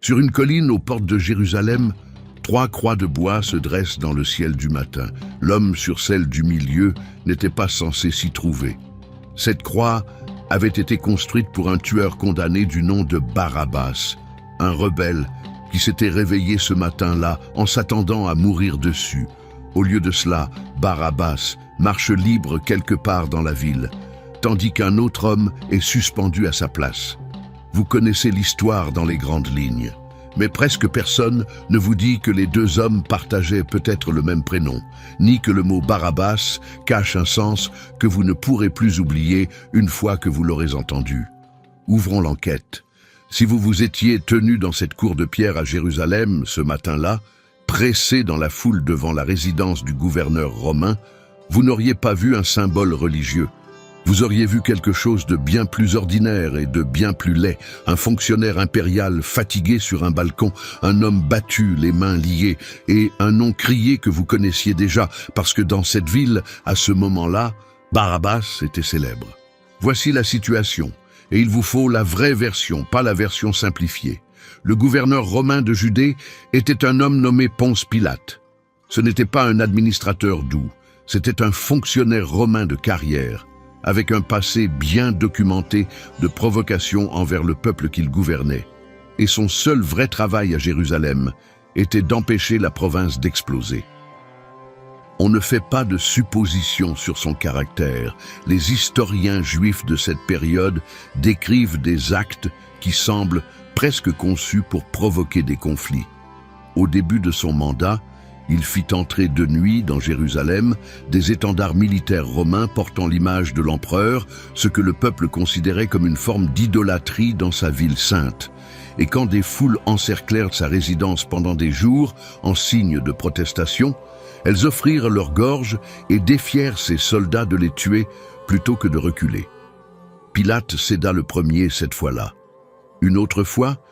Sur une colline aux portes de Jérusalem, 3 croix de bois se dressent dans le ciel du matin. L'homme sur celle du milieu n'était pas censé s'y trouver. Cette croix avait été construite pour un tueur condamné du nom de Barabbas, un rebelle qui s'était réveillé ce matin-là en s'attendant à mourir dessus. Au lieu de cela, Barabbas marche libre quelque part dans la ville, tandis qu'un autre homme est suspendu à sa place. Vous connaissez l'histoire dans les grandes lignes, mais presque personne ne vous dit que les 2 hommes partageaient peut-être le même prénom, ni que le mot Barabbas cache un sens que vous ne pourrez plus oublier une fois que vous l'aurez entendu. Ouvrons l'enquête. Si vous vous étiez tenu dans cette cour de pierre à Jérusalem ce matin-là, pressé dans la foule devant la résidence du gouverneur romain, vous n'auriez pas vu un symbole religieux. Vous auriez vu quelque chose de bien plus ordinaire et de bien plus laid, un fonctionnaire impérial fatigué sur un balcon, un homme battu, les mains liées, et un nom crié que vous connaissiez déjà, parce que dans cette ville, à ce moment-là, Barabbas était célèbre. Voici la situation, et il vous faut la vraie version, pas la version simplifiée. Le gouverneur romain de Judée était un homme nommé Ponce Pilate. Ce n'était pas un administrateur doux, c'était un fonctionnaire romain de carrière, avec un passé bien documenté de provocation envers le peuple qu'il gouvernait. Et son seul vrai travail à Jérusalem était d'empêcher la province d'exploser. On ne fait pas de suppositions sur son caractère. Les historiens juifs de cette période décrivent des actes qui semblent presque conçus pour provoquer des conflits. Au début de son mandat, il fit entrer de nuit dans Jérusalem des étendards militaires romains portant l'image de l'empereur, ce que le peuple considérait comme une forme d'idolâtrie dans sa ville sainte. Et quand des foules encerclèrent sa résidence pendant des jours, en signe de protestation, elles offrirent leur gorge et défièrent ses soldats de les tuer plutôt que de reculer. Pilate céda le premier cette fois-là. Une autre fois,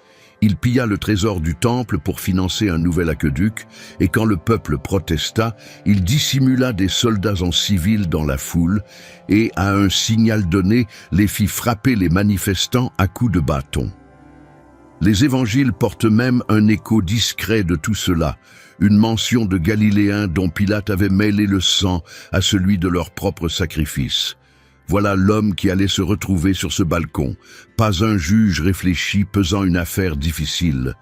il pilla le trésor du temple pour financer un nouvel aqueduc, et quand le peuple protesta, il dissimula des soldats en civil dans la foule, et, à un signal donné, les fit frapper les manifestants à coups de bâton. Les évangiles portent même un écho discret de tout cela, une mention de Galiléens dont Pilate avait mêlé le sang à celui de leur propre sacrifice. Voilà l'homme qui allait se retrouver sur ce balcon, pas un juge réfléchi pesant une affaire difficile.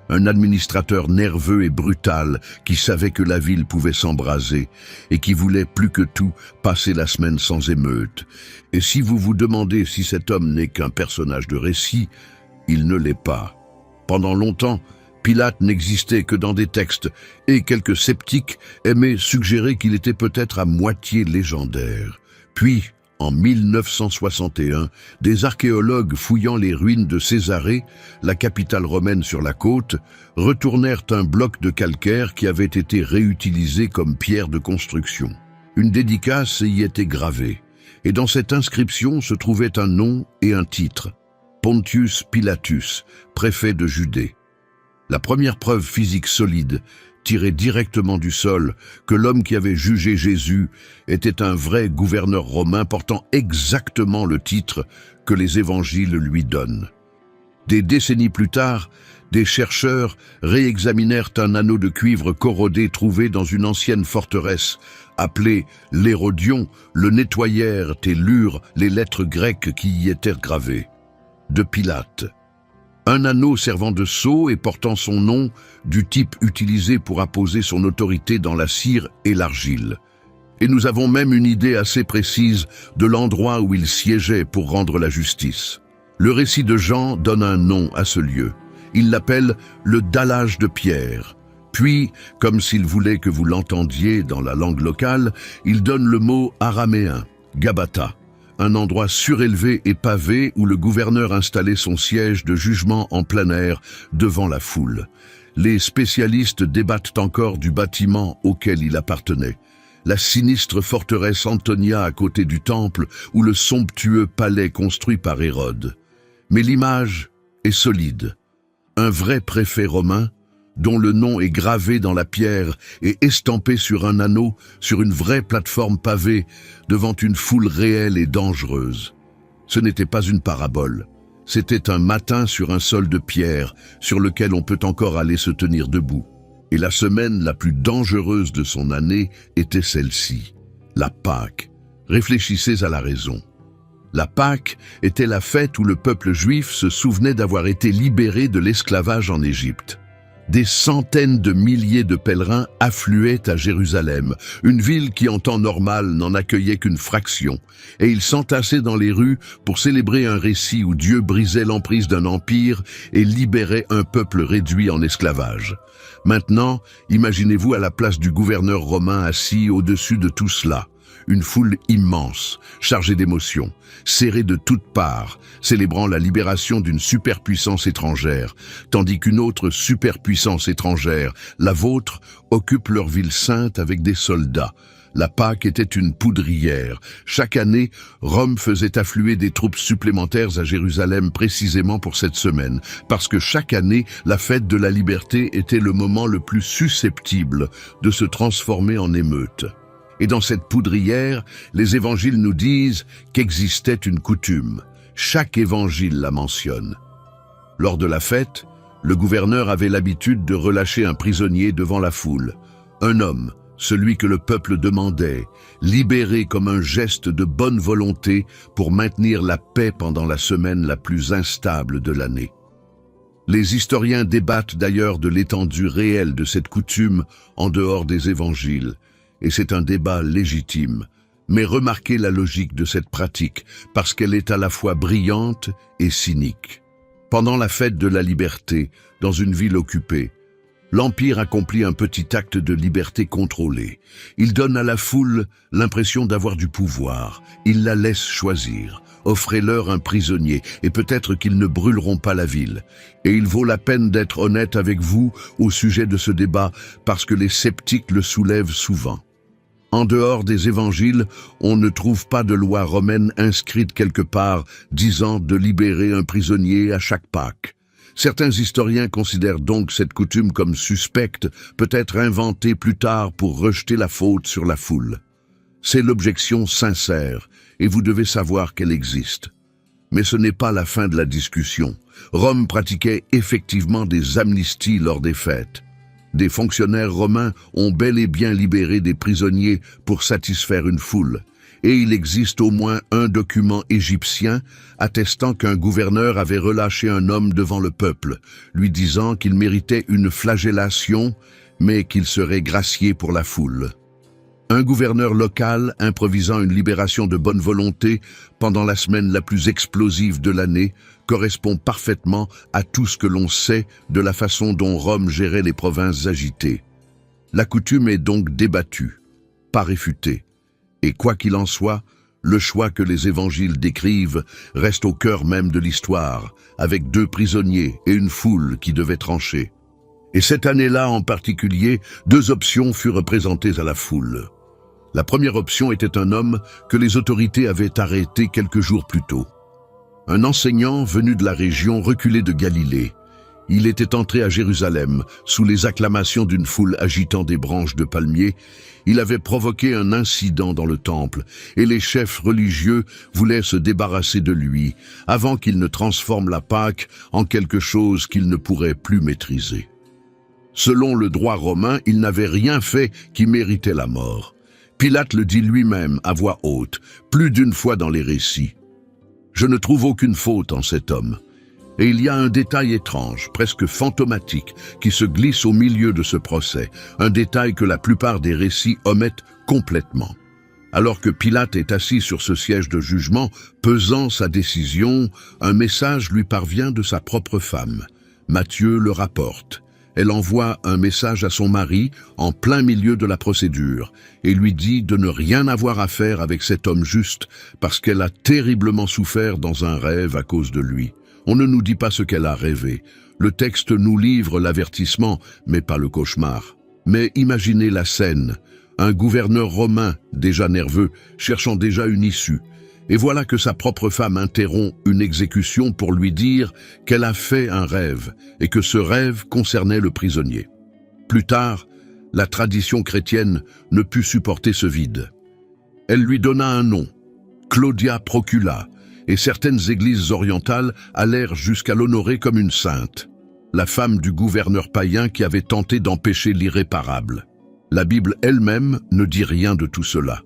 Un administrateur nerveux et brutal qui savait que la ville pouvait s'embraser et qui voulait plus que tout passer la semaine sans émeute. Et si vous vous demandez si cet homme n'est qu'un personnage de récit, il ne l'est pas. Pendant longtemps, Pilate n'existait que dans des textes, et quelques sceptiques aimaient suggérer qu'il était peut-être à moitié légendaire. Puis, en 1961, des archéologues fouillant les ruines de Césarée, la capitale romaine sur la côte, retournèrent un bloc de calcaire qui avait été réutilisé comme pierre de construction. Une dédicace y était gravée, et dans cette inscription se trouvait un nom et un titre, Pontius Pilatus, préfet de Judée. La première preuve physique solide, tirée directement du sol, que l'homme qui avait jugé Jésus était un vrai gouverneur romain portant exactement le titre que les évangiles lui donnent. Des décennies plus tard, des chercheurs réexaminèrent un anneau de cuivre corrodé trouvé dans une ancienne forteresse, appelée l'Hérodion, le nettoyèrent et lurent les lettres grecques qui y étaient gravées. De Pilate. Un anneau servant de sceau et portant son nom, du type utilisé pour apposer son autorité dans la cire et l'argile. Et nous avons même une idée assez précise de l'endroit où il siégeait pour rendre la justice. Le récit de Jean donne un nom à ce lieu. Il l'appelle le dallage de Pierre. Puis, comme s'il voulait que vous l'entendiez dans la langue locale, il donne le mot araméen, Gabata, un endroit surélevé et pavé où le gouverneur installait son siège de jugement en plein air devant la foule. Les spécialistes débattent encore du bâtiment auquel il appartenait. La sinistre forteresse Antonia à côté du temple ou le somptueux palais construit par Hérode. Mais l'image est solide. Un vrai préfet romain, dont le nom est gravé dans la pierre et estampé sur un anneau, sur une vraie plateforme pavée, devant une foule réelle et dangereuse. Ce n'était pas une parabole. C'était un matin sur un sol de pierre, sur lequel on peut encore aller se tenir debout. Et la semaine la plus dangereuse de son année était celle-ci, la Pâque. Réfléchissez à la raison. La Pâque était la fête où le peuple juif se souvenait d'avoir été libéré de l'esclavage en Égypte. Des centaines de milliers de pèlerins affluaient à Jérusalem, une ville qui en temps normal n'en accueillait qu'une fraction, et ils s'entassaient dans les rues pour célébrer un récit où Dieu brisait l'emprise d'un empire et libérait un peuple réduit en esclavage. Maintenant, imaginez-vous à la place du gouverneur romain assis au-dessus de tout cela. Une foule immense, chargée d'émotions, serrée de toutes parts, célébrant la libération d'une superpuissance étrangère, tandis qu'une autre superpuissance étrangère, la vôtre, occupe leur ville sainte avec des soldats. La Pâque était une poudrière. Chaque année, Rome faisait affluer des troupes supplémentaires à Jérusalem précisément pour cette semaine, parce que chaque année, la fête de la liberté était le moment le plus susceptible de se transformer en émeute. Et dans cette poudrière, les évangiles nous disent qu'existait une coutume. Chaque évangile la mentionne. Lors de la fête, le gouverneur avait l'habitude de relâcher un prisonnier devant la foule. Un homme, celui que le peuple demandait, libéré comme un geste de bonne volonté pour maintenir la paix pendant la semaine la plus instable de l'année. Les historiens débattent d'ailleurs de l'étendue réelle de cette coutume en dehors des évangiles. Et c'est un débat légitime. Mais remarquez la logique de cette pratique, parce qu'elle est à la fois brillante et cynique. Pendant la fête de la liberté, dans une ville occupée, l'Empire accomplit un petit acte de liberté contrôlée. Il donne à la foule l'impression d'avoir du pouvoir. Il la laisse choisir. Offrez-leur un prisonnier, et peut-être qu'ils ne brûleront pas la ville. Et il vaut la peine d'être honnête avec vous au sujet de ce débat, parce que les sceptiques le soulèvent souvent. En dehors des évangiles, on ne trouve pas de loi romaine inscrite quelque part disant de libérer un prisonnier à chaque Pâque. Certains historiens considèrent donc cette coutume comme suspecte, peut-être inventée plus tard pour rejeter la faute sur la foule. C'est l'objection sincère, et vous devez savoir qu'elle existe. Mais ce n'est pas la fin de la discussion. Rome pratiquait effectivement des amnisties lors des fêtes. Des fonctionnaires romains ont bel et bien libéré des prisonniers pour satisfaire une foule. Et il existe au moins un document égyptien attestant qu'un gouverneur avait relâché un homme devant le peuple, lui disant qu'il méritait une flagellation, mais qu'il serait gracié pour la foule. Un gouverneur local improvisant une libération de bonne volonté pendant la semaine la plus explosive de l'année correspond parfaitement à tout ce que l'on sait de la façon dont Rome gérait les provinces agitées. La coutume est donc débattue, pas réfutée. Et quoi qu'il en soit, le choix que les évangiles décrivent reste au cœur même de l'histoire, avec 2 prisonniers et une foule qui devait trancher. Et cette année-là en particulier, 2 options furent présentées à la foule. La première option était un homme que les autorités avaient arrêté quelques jours plus tôt. Un enseignant venu de la région reculée de Galilée. Il était entré à Jérusalem sous les acclamations d'une foule agitant des branches de palmiers. Il avait provoqué un incident dans le temple et les chefs religieux voulaient se débarrasser de lui avant qu'il ne transforme la Pâque en quelque chose qu'il ne pourrait plus maîtriser. Selon le droit romain, il n'avait rien fait qui méritait la mort. Pilate le dit lui-même à voix haute, plus d'une fois dans les récits. Je ne trouve aucune faute en cet homme. Et il y a un détail étrange, presque fantomatique, qui se glisse au milieu de ce procès, un détail que la plupart des récits omettent complètement. Alors que Pilate est assis sur ce siège de jugement, pesant sa décision, un message lui parvient de sa propre femme. Matthieu le rapporte. Elle envoie un message à son mari en plein milieu de la procédure et lui dit de ne rien avoir à faire avec cet homme juste parce qu'elle a terriblement souffert dans un rêve à cause de lui. On ne nous dit pas ce qu'elle a rêvé. Le texte nous livre l'avertissement, mais pas le cauchemar. Mais imaginez la scène. Un gouverneur romain, déjà nerveux, cherchant déjà une issue. Et voilà que sa propre femme interrompt une exécution pour lui dire qu'elle a fait un rêve et que ce rêve concernait le prisonnier. Plus tard, la tradition chrétienne ne put supporter ce vide. Elle lui donna un nom, Claudia Procula, et certaines églises orientales allèrent jusqu'à l'honorer comme une sainte, la femme du gouverneur païen qui avait tenté d'empêcher l'irréparable. La Bible elle-même ne dit rien de tout cela.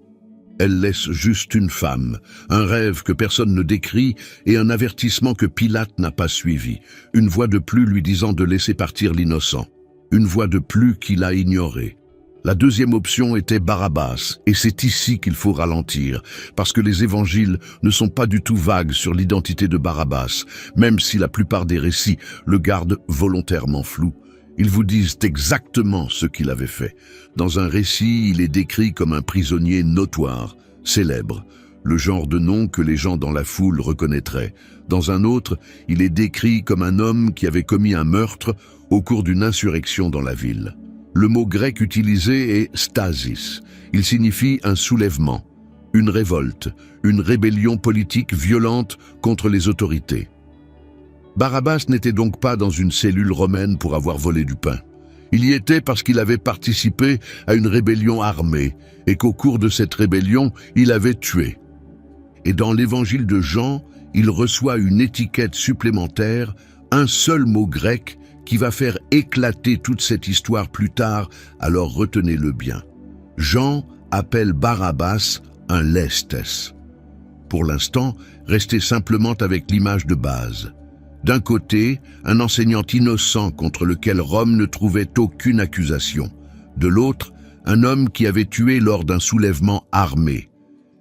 Elle laisse juste une femme, un rêve que personne ne décrit et un avertissement que Pilate n'a pas suivi, une voix de plus lui disant de laisser partir l'innocent, une voix de plus qu'il a ignorée. La deuxième option était Barabbas, et c'est ici qu'il faut ralentir, parce que les évangiles ne sont pas du tout vagues sur l'identité de Barabbas, même si la plupart des récits le gardent volontairement flou. Ils vous disent exactement ce qu'il avait fait. Dans un récit, il est décrit comme un prisonnier notoire, célèbre, le genre de nom que les gens dans la foule reconnaîtraient. Dans un autre, il est décrit comme un homme qui avait commis un meurtre au cours d'une insurrection dans la ville. Le mot grec utilisé est stasis. Il signifie un soulèvement, une révolte, une rébellion politique violente contre les autorités. Barabbas n'était donc pas dans une cellule romaine pour avoir volé du pain. Il y était parce qu'il avait participé à une rébellion armée et qu'au cours de cette rébellion, il avait tué. Et dans l'évangile de Jean, il reçoit une étiquette supplémentaire, un seul mot grec qui va faire éclater toute cette histoire plus tard, alors retenez-le bien. Jean appelle Barabbas un lestes. Pour l'instant, restez simplement avec l'image de base. D'un côté, un enseignant innocent contre lequel Rome ne trouvait aucune accusation. De l'autre, un homme qui avait tué lors d'un soulèvement armé.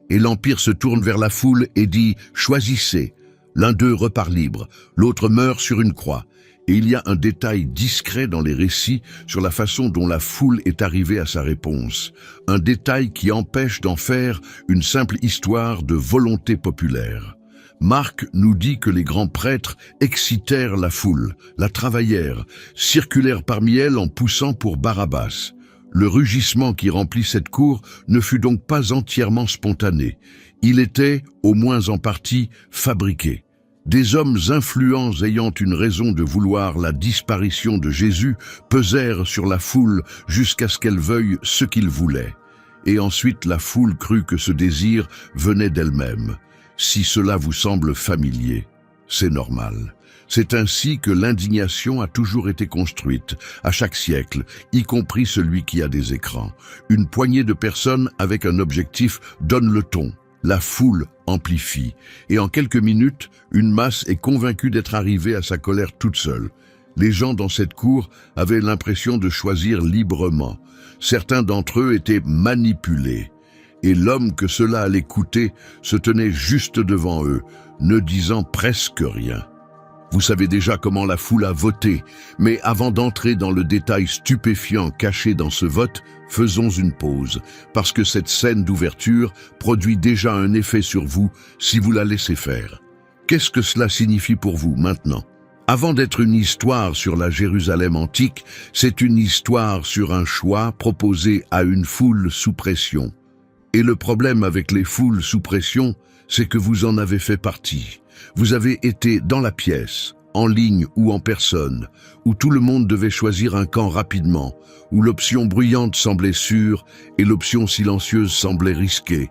Et l'Empire se tourne vers la foule et dit « Choisissez ». L'un d'eux repart libre, l'autre meurt sur une croix. Et il y a un détail discret dans les récits sur la façon dont la foule est arrivée à sa réponse. Un détail qui empêche d'en faire une simple histoire de volonté populaire. Marc nous dit que les grands prêtres excitèrent la foule, la travaillèrent, circulèrent parmi elles en poussant pour Barabbas. Le rugissement qui remplit cette cour ne fut donc pas entièrement spontané. Il était, au moins en partie, fabriqué. Des hommes influents ayant une raison de vouloir la disparition de Jésus pesèrent sur la foule jusqu'à ce qu'elle veuille ce qu'ils voulaient. Et ensuite la foule crut que ce désir venait d'elle-même. Si cela vous semble familier, c'est normal. C'est ainsi que l'indignation a toujours été construite, à chaque siècle, y compris celui qui a des écrans. Une poignée de personnes avec un objectif donne le ton. La foule amplifie, et en quelques minutes, une masse est convaincue d'être arrivée à sa colère toute seule. Les gens dans cette cour avaient l'impression de choisir librement. Certains d'entre eux étaient manipulés. Et l'homme que cela allait coûter se tenait juste devant eux, ne disant presque rien. Vous savez déjà comment la foule a voté, mais avant d'entrer dans le détail stupéfiant caché dans ce vote, faisons une pause, parce que cette scène d'ouverture produit déjà un effet sur vous si vous la laissez faire. Qu'est-ce que cela signifie pour vous maintenant ? Avant d'être une histoire sur la Jérusalem antique, c'est une histoire sur un choix proposé à une foule sous pression. Et le problème avec les foules sous pression, c'est que vous en avez fait partie. Vous avez été dans la pièce, en ligne ou en personne, où tout le monde devait choisir un camp rapidement, où l'option bruyante semblait sûre et l'option silencieuse semblait risquée,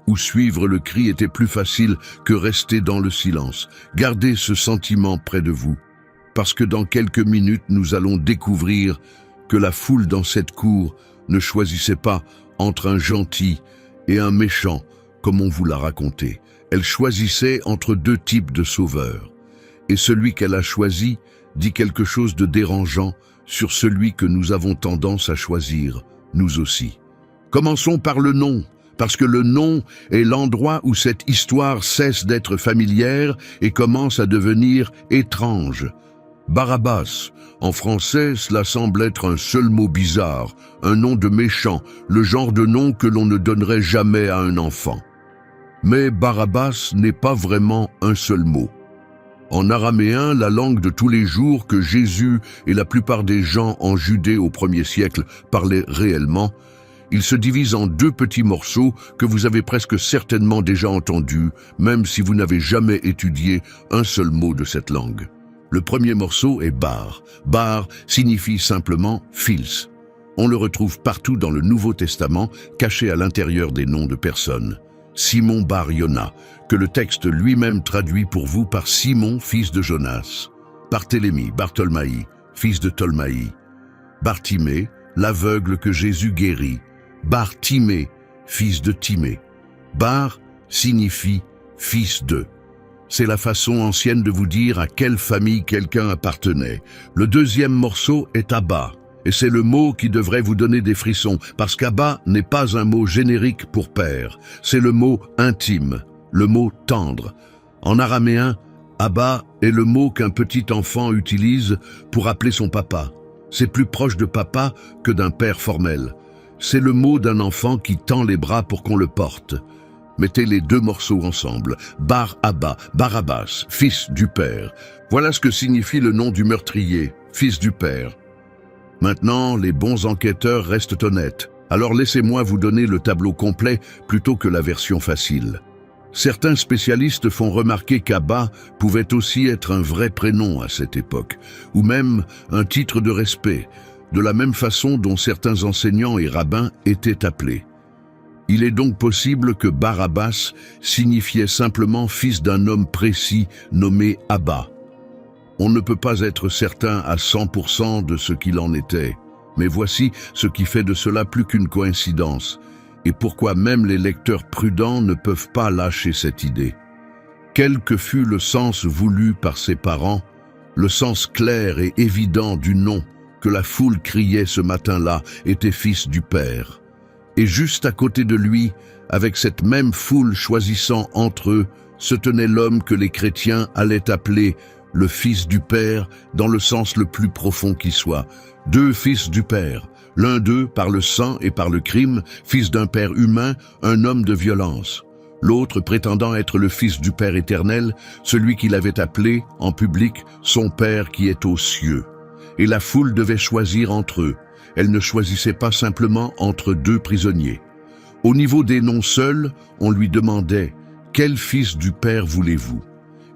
où suivre le cri était plus facile que rester dans le silence. Gardez ce sentiment près de vous, parce que dans quelques minutes, nous allons découvrir que la foule dans cette cour ne choisissait pas entre un gentil et un méchant, comme on vous l'a raconté. Elle choisissait entre deux types de sauveurs. Et celui qu'elle a choisi dit quelque chose de dérangeant sur celui que nous avons tendance à choisir, nous aussi. Commençons par le nom, parce que le nom est l'endroit où cette histoire cesse d'être familière et commence à devenir étrange. Barabbas, en français, cela semble être un seul mot bizarre, un nom de méchant, le genre de nom que l'on ne donnerait jamais à un enfant. Mais Barabbas n'est pas vraiment un seul mot. En araméen, la langue de tous les jours que Jésus et la plupart des gens en Judée au 1er siècle parlaient réellement, il se divise en deux petits morceaux que vous avez presque certainement déjà entendus, même si vous n'avez jamais étudié un seul mot de cette langue. Le premier morceau est bar. Bar signifie simplement fils. On le retrouve partout dans le Nouveau Testament, caché à l'intérieur des noms de personnes. Simon bar Yona, que le texte lui-même traduit pour vous par Simon, fils de Jonas. Barthélemy, Bartholmaï, fils de Tolmaï. Bartimée, l'aveugle que Jésus guérit. Bartimée, fils de Timée. Bar signifie fils de. C'est la façon ancienne de vous dire à quelle famille quelqu'un appartenait. Le deuxième morceau est Abba, et c'est le mot qui devrait vous donner des frissons, parce qu'Abba n'est pas un mot générique pour père, c'est le mot intime, le mot tendre. En araméen, Abba est le mot qu'un petit enfant utilise pour appeler son papa. C'est plus proche de papa que d'un père formel. C'est le mot d'un enfant qui tend les bras pour qu'on le porte. Mettez les deux morceaux ensemble. Bar Abba, Barabbas, fils du père. Voilà ce que signifie le nom du meurtrier, fils du père. Maintenant, les bons enquêteurs restent honnêtes. Alors laissez-moi vous donner le tableau complet plutôt que la version facile. Certains spécialistes font remarquer qu'Abba pouvait aussi être un vrai prénom à cette époque, ou même un titre de respect, de la même façon dont certains enseignants et rabbins étaient appelés. Il est donc possible que Barabbas signifiait simplement fils d'un homme précis nommé Abba. On ne peut pas être certain à 100% de ce qu'il en était, mais voici ce qui fait de cela plus qu'une coïncidence, et pourquoi même les lecteurs prudents ne peuvent pas lâcher cette idée. Quel que fût le sens voulu par ses parents, le sens clair et évident du nom que la foule criait ce matin-là était fils du Père. Et juste à côté de lui, avec cette même foule choisissant entre eux, se tenait l'homme que les chrétiens allaient appeler le Fils du Père dans le sens le plus profond qui soit. Deux fils du Père, l'un d'eux par le sang et par le crime, fils d'un père humain, un homme de violence. L'autre prétendant être le Fils du Père éternel, celui qu'il avait appelé, en public, son Père qui est aux cieux. Et la foule devait choisir entre eux. Elle ne choisissait pas simplement entre deux prisonniers. Au niveau des noms seuls, on lui demandait « Quel fils du Père voulez-vous »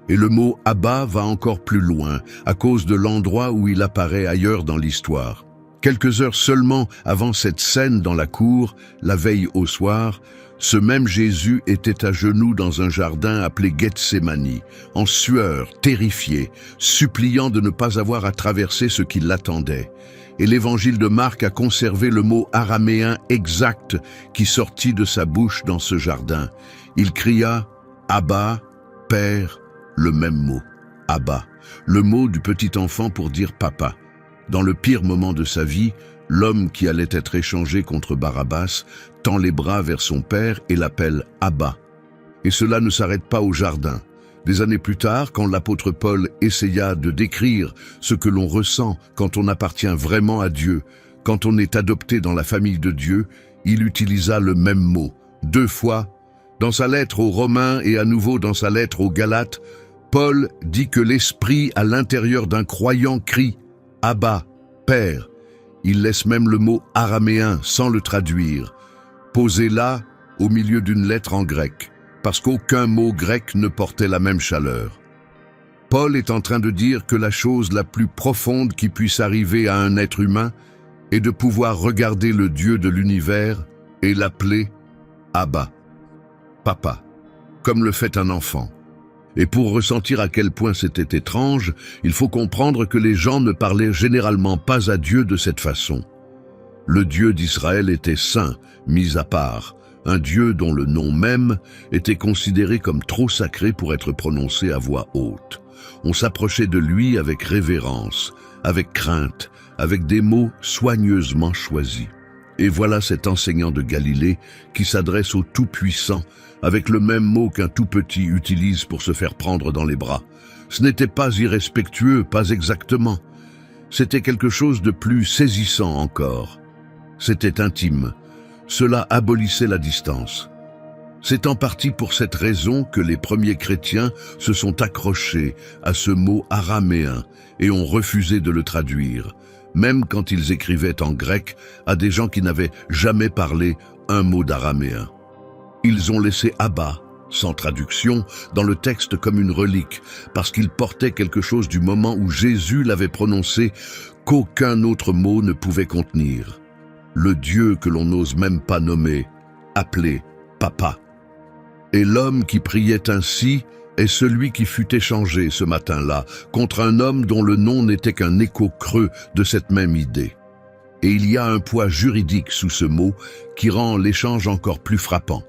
Et le mot « Abba » va encore plus loin, à cause de l'endroit où il apparaît ailleurs dans l'histoire. Quelques heures seulement avant cette scène dans la cour, la veille au soir, ce même Jésus était à genoux dans un jardin appelé Gethsémani, en sueur, terrifié, suppliant de ne pas avoir à traverser ce qui l'attendait. Et l'évangile de Marc a conservé le mot araméen exact qui sortit de sa bouche dans ce jardin. Il cria « Abba, Père », le même mot, « Abba », le mot du petit enfant pour dire « papa ». Dans le pire moment de sa vie, l'homme qui allait être échangé contre Barabbas tend les bras vers son père et l'appelle « Abba ». Et cela ne s'arrête pas au jardin. Des années plus tard, quand l'apôtre Paul essaya de décrire ce que l'on ressent quand on appartient vraiment à Dieu, quand on est adopté dans la famille de Dieu, il utilisa le même mot, 2 fois. Dans sa lettre aux Romains et à nouveau dans sa lettre aux Galates, Paul dit que l'esprit à l'intérieur d'un croyant crie « Abba, Père ». Il laisse même le mot araméen sans le traduire, posé là au milieu d'une lettre en grec, parce qu'aucun mot grec ne portait la même chaleur. Paul est en train de dire que la chose la plus profonde qui puisse arriver à un être humain est de pouvoir regarder le Dieu de l'univers et l'appeler Abba, papa, comme le fait un enfant. Et pour ressentir à quel point c'était étrange, il faut comprendre que les gens ne parlaient généralement pas à Dieu de cette façon. Le Dieu d'Israël était saint, mis à part, un Dieu dont le nom même était considéré comme trop sacré pour être prononcé à voix haute. On s'approchait de lui avec révérence, avec crainte, avec des mots soigneusement choisis. Et voilà cet enseignant de Galilée qui s'adresse au Tout-Puissant avec le même mot qu'un tout-petit utilise pour se faire prendre dans les bras. Ce n'était pas irrespectueux, pas exactement. C'était quelque chose de plus saisissant encore. C'était intime. Cela abolissait la distance. C'est en partie pour cette raison que les premiers chrétiens se sont accrochés à ce mot araméen et ont refusé de le traduire, même quand ils écrivaient en grec à des gens qui n'avaient jamais parlé un mot d'araméen. Ils ont laissé Abba, sans traduction, dans le texte comme une relique, parce qu'il portait quelque chose du moment où Jésus l'avait prononcé qu'aucun autre mot ne pouvait contenir. Le Dieu que l'on n'ose même pas nommer, appelé Papa. Et l'homme qui priait ainsi est celui qui fut échangé ce matin-là contre un homme dont le nom n'était qu'un écho creux de cette même idée. Et il y a un poids juridique sous ce mot qui rend l'échange encore plus frappant.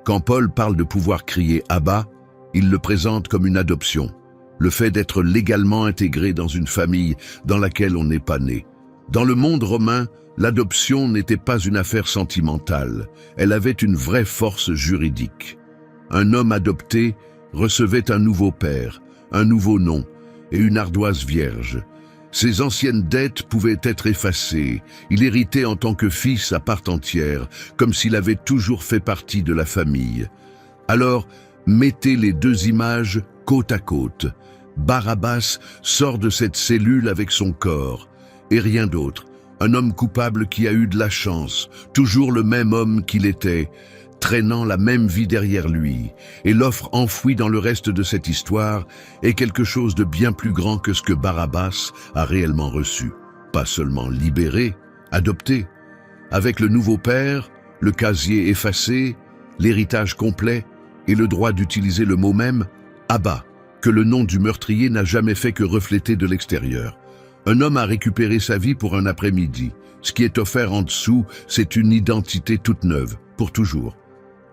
Quand Paul parle de pouvoir crier « Abba », il le présente comme une adoption, le fait d'être légalement intégré dans une famille dans laquelle on n'est pas né. Dans le monde romain, l'adoption n'était pas une affaire sentimentale, elle avait une vraie force juridique. Un homme adopté recevait un nouveau père, un nouveau nom et une ardoise vierge. Ses anciennes dettes pouvaient être effacées, il héritait en tant que fils à part entière, comme s'il avait toujours fait partie de la famille. Alors, mettez les deux images côte à côte. Barabbas sort de cette cellule avec son corps, et rien d'autre. Un homme coupable qui a eu de la chance, toujours le même homme qu'il était, traînant la même vie derrière lui, et l'offre enfouie dans le reste de cette histoire est quelque chose de bien plus grand que ce que Barabbas a réellement reçu. Pas seulement libéré, adopté. Avec le nouveau père, le casier effacé, l'héritage complet et le droit d'utiliser le mot même, Abba, que le nom du meurtrier n'a jamais fait que refléter de l'extérieur. Un homme a récupéré sa vie pour un après-midi. Ce qui est offert en dessous, c'est une identité toute neuve, pour toujours.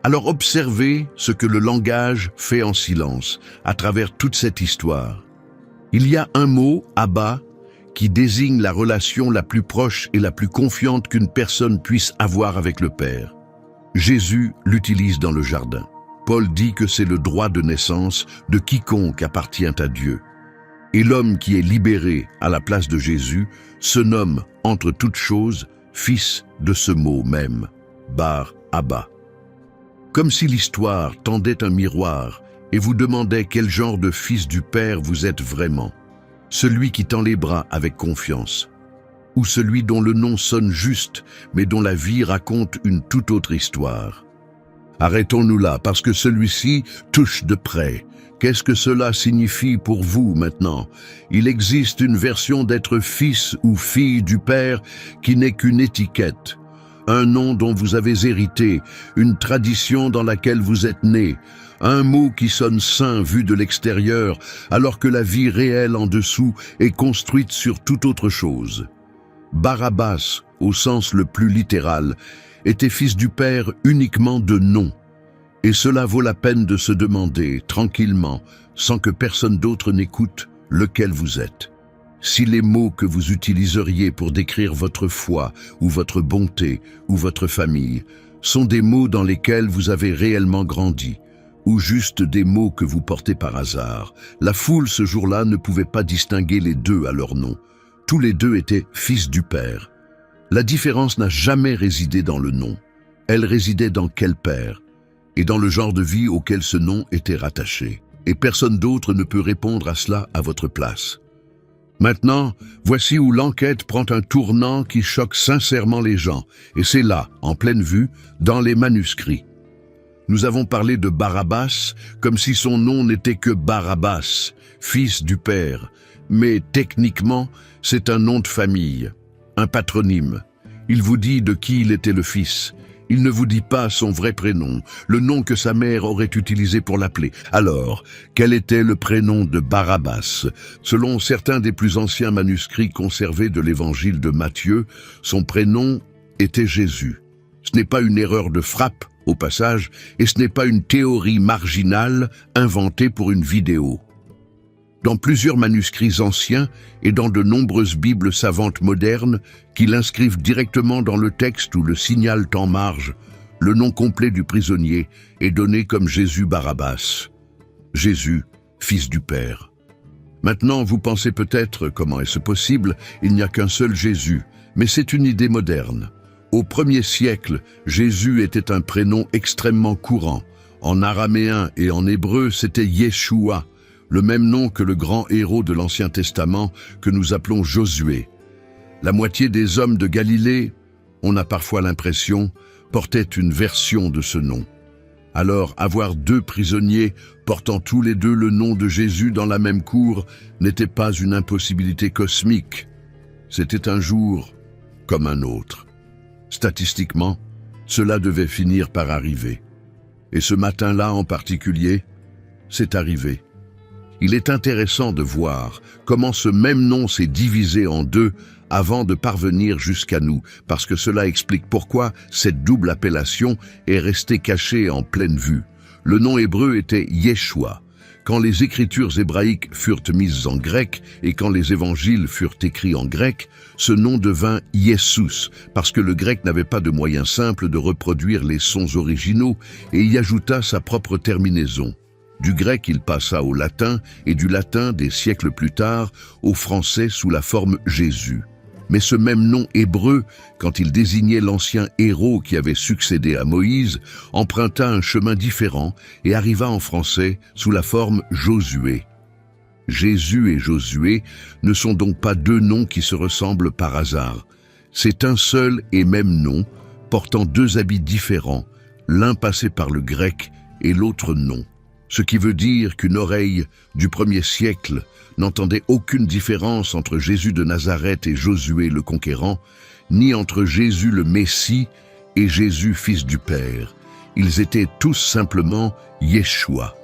Alors observez ce que le langage fait en silence, à travers toute cette histoire. Il y a un mot, Abba, qui désigne la relation la plus proche et la plus confiante qu'une personne puisse avoir avec le Père. Jésus l'utilise dans le jardin. Paul dit que c'est le droit de naissance de quiconque appartient à Dieu. Et l'homme qui est libéré à la place de Jésus se nomme, entre toutes choses, fils de ce mot même, Bar Abba. Comme si l'histoire tendait un miroir et vous demandait quel genre de fils du Père vous êtes vraiment. Celui qui tend les bras avec confiance, ou celui dont le nom sonne juste, mais dont la vie raconte une toute autre histoire. Arrêtons-nous là, parce que celui-ci touche de près. Qu'est-ce que cela signifie pour vous maintenant? Il existe une version d'être fils ou fille du Père qui n'est qu'une étiquette, un nom dont vous avez hérité, une tradition dans laquelle vous êtes né, un mot qui sonne sain vu de l'extérieur, alors que la vie réelle en dessous est construite sur toute autre chose. Barabbas, au sens le plus littéral, était fils du Père uniquement de nom. Et cela vaut la peine de se demander, tranquillement, sans que personne d'autre n'écoute, lequel vous êtes. Si les mots que vous utiliseriez pour décrire votre foi, ou votre bonté, ou votre famille, sont des mots dans lesquels vous avez réellement grandi, ou juste des mots que vous portez par hasard, la foule ce jour-là ne pouvait pas distinguer les deux à leur nom. Tous les deux étaient fils du Père. La différence n'a jamais résidé dans le nom. Elle résidait dans quel Père, et dans le genre de vie auquel ce nom était rattaché. Et personne d'autre ne peut répondre à cela à votre place. Maintenant, voici où l'enquête prend un tournant qui choque sincèrement les gens, et c'est là, en pleine vue, dans les manuscrits. Nous avons parlé de Barabbas comme si son nom n'était que Barabbas, fils du Père, mais techniquement, c'est un nom de famille, un patronyme. Il vous dit de qui il était le fils. Il ne vous dit pas son vrai prénom, le nom que sa mère aurait utilisé pour l'appeler. Alors, quel était le prénom de Barabbas? Selon certains des plus anciens manuscrits conservés de l'évangile de Matthieu, son prénom était Jésus. Ce n'est pas une erreur de frappe, au passage, et ce n'est pas une théorie marginale inventée pour une vidéo. Dans plusieurs manuscrits anciens et dans de nombreuses Bibles savantes modernes qui l'inscrivent directement dans le texte ou le signalent en marge, le nom complet du prisonnier est donné comme Jésus Barabbas. Jésus, fils du Père. Maintenant, vous pensez peut-être, comment est-ce possible, il n'y a qu'un seul Jésus, mais c'est une idée moderne. Au 1er siècle, Jésus était un prénom extrêmement courant. En araméen et en hébreu, c'était Yeshua, le même nom que le grand héros de l'Ancien Testament que nous appelons Josué. La moitié des hommes de Galilée, on a parfois l'impression, portaient une version de ce nom. Alors, avoir deux prisonniers portant tous les deux le nom de Jésus dans la même cour n'était pas une impossibilité cosmique. C'était un jour comme un autre. Statistiquement, cela devait finir par arriver. Et ce matin-là en particulier, c'est arrivé. Il est intéressant de voir comment ce même nom s'est divisé en deux avant de parvenir jusqu'à nous, parce que cela explique pourquoi cette double appellation est restée cachée en pleine vue. Le nom hébreu était Yeshua. Quand les écritures hébraïques furent mises en grec et quand les évangiles furent écrits en grec, ce nom devint Iesous, parce que le grec n'avait pas de moyen simple de reproduire les sons originaux et y ajouta sa propre terminaison. Du grec, il passa au latin et du latin, des siècles plus tard, au français sous la forme Jésus. Mais ce même nom hébreu, quand il désignait l'ancien héros qui avait succédé à Moïse, emprunta un chemin différent et arriva en français sous la forme Josué. Jésus et Josué ne sont donc pas deux noms qui se ressemblent par hasard. C'est un seul et même nom, portant deux habits différents, l'un passé par le grec et l'autre non. Ce qui veut dire qu'une oreille du 1er siècle n'entendait aucune différence entre Jésus de Nazareth et Josué le conquérant, ni entre Jésus le Messie et Jésus fils du Père. Ils étaient tous simplement Yeshua.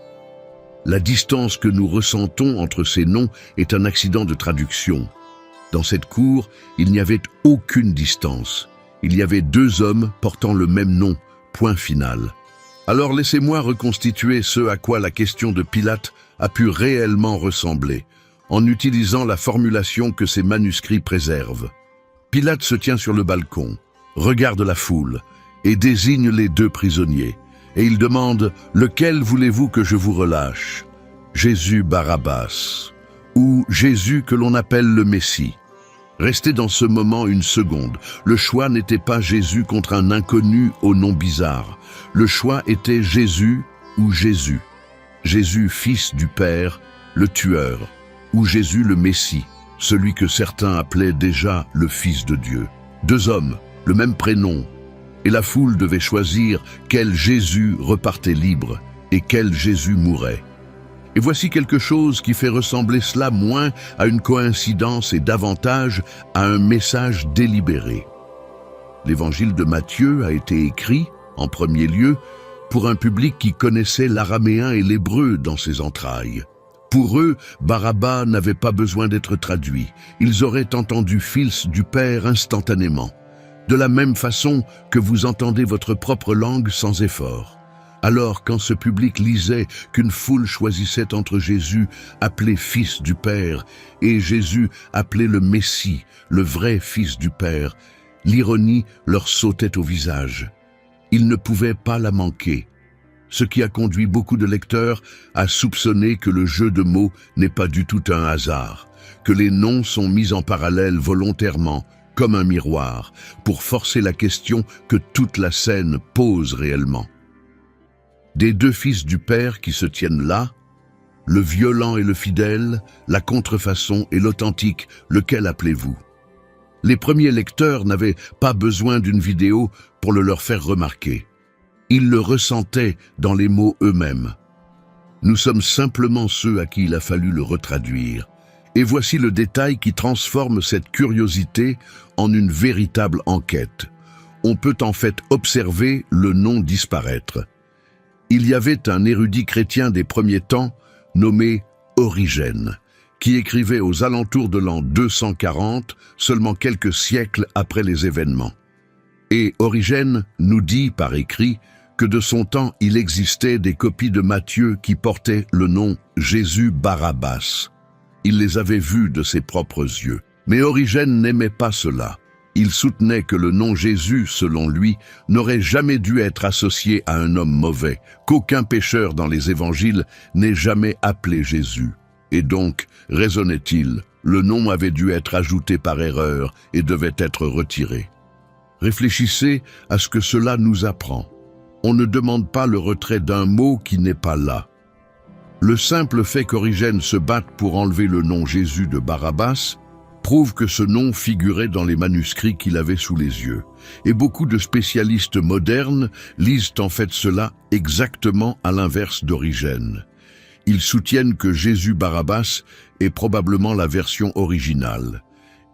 La distance que nous ressentons entre ces noms est un accident de traduction. Dans cette cour, il n'y avait aucune distance. Il y avait deux hommes portant le même nom, point final. Alors laissez-moi reconstituer ce à quoi la question de Pilate a pu réellement ressembler, en utilisant la formulation que ces manuscrits préservent. Pilate se tient sur le balcon, regarde la foule et désigne les deux prisonniers. Et il demande « Lequel voulez-vous que je vous relâche ?» Jésus Barabbas ou Jésus que l'on appelle le Messie. Restez dans ce moment une seconde. Le choix n'était pas Jésus contre un inconnu au nom bizarre. Le choix était Jésus ou Jésus. Jésus, fils du Père, le tueur, ou Jésus le Messie, celui que certains appelaient déjà le Fils de Dieu. Deux hommes, le même prénom, et la foule devait choisir quel Jésus repartait libre et quel Jésus mourait. Et voici quelque chose qui fait ressembler cela moins à une coïncidence et davantage à un message délibéré. L'évangile de Matthieu a été écrit, en premier lieu, pour un public qui connaissait l'araméen et l'hébreu dans ses entrailles. Pour eux, Barabbas n'avait pas besoin d'être traduit. Ils auraient entendu Fils du Père instantanément, de la même façon que vous entendez votre propre langue sans effort. Alors, quand ce public lisait qu'une foule choisissait entre Jésus, appelé Fils du Père, et Jésus, appelé le Messie, le vrai Fils du Père, l'ironie leur sautait au visage. Ils ne pouvaient pas la manquer, ce qui a conduit beaucoup de lecteurs à soupçonner que le jeu de mots n'est pas du tout un hasard, que les noms sont mis en parallèle volontairement, comme un miroir, pour forcer la question que toute la scène pose réellement. Des deux fils du Père qui se tiennent là, le violent et le fidèle, la contrefaçon et l'authentique, lequel appelez-vous? Les premiers lecteurs n'avaient pas besoin d'une vidéo pour le leur faire remarquer. Ils le ressentaient dans les mots eux-mêmes. Nous sommes simplement ceux à qui il a fallu le retraduire. Et voici le détail qui transforme cette curiosité en une véritable enquête. On peut en fait observer le nom disparaître. Il y avait un érudit chrétien des premiers temps nommé Origène, qui écrivait aux alentours de l'an 240, seulement quelques siècles après les événements. Et Origène nous dit par écrit que de son temps il existait des copies de Matthieu qui portaient le nom Jésus Barabbas. Il les avait vues de ses propres yeux. Mais Origène n'aimait pas cela. Il soutenait que le nom Jésus, selon lui, n'aurait jamais dû être associé à un homme mauvais, qu'aucun pécheur dans les évangiles n'ait jamais appelé Jésus. Et donc, raisonnait-il, le nom avait dû être ajouté par erreur et devait être retiré. Réfléchissez à ce que cela nous apprend. On ne demande pas le retrait d'un mot qui n'est pas là. Le simple fait qu'Origène se batte pour enlever le nom Jésus de Barabbas prouve que ce nom figurait dans les manuscrits qu'il avait sous les yeux. Et beaucoup de spécialistes modernes lisent en fait cela exactement à l'inverse d'Origène. Ils soutiennent que Jésus Barabbas est probablement la version originale.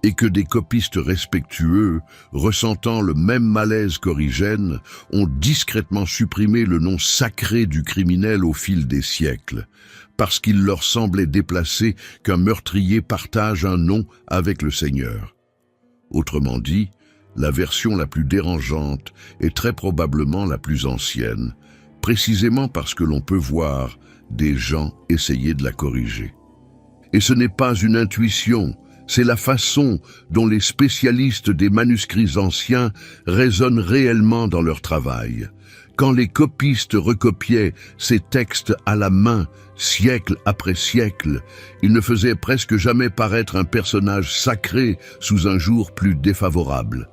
et que des copistes respectueux, ressentant le même malaise qu'Origène, ont discrètement supprimé le nom sacré du criminel au fil des siècles, parce qu'il leur semblait déplacé qu'un meurtrier partage un nom avec le Seigneur. Autrement dit, la version la plus dérangeante est très probablement la plus ancienne, précisément parce que l'on peut voir des gens essayer de la corriger. Et ce n'est pas une intuition, c'est la façon dont les spécialistes des manuscrits anciens raisonnent réellement dans leur travail. Quand les copistes recopiaient ces textes à la main, siècle après siècle, ils ne faisaient presque jamais paraître un personnage sacré sous un jour plus défavorable.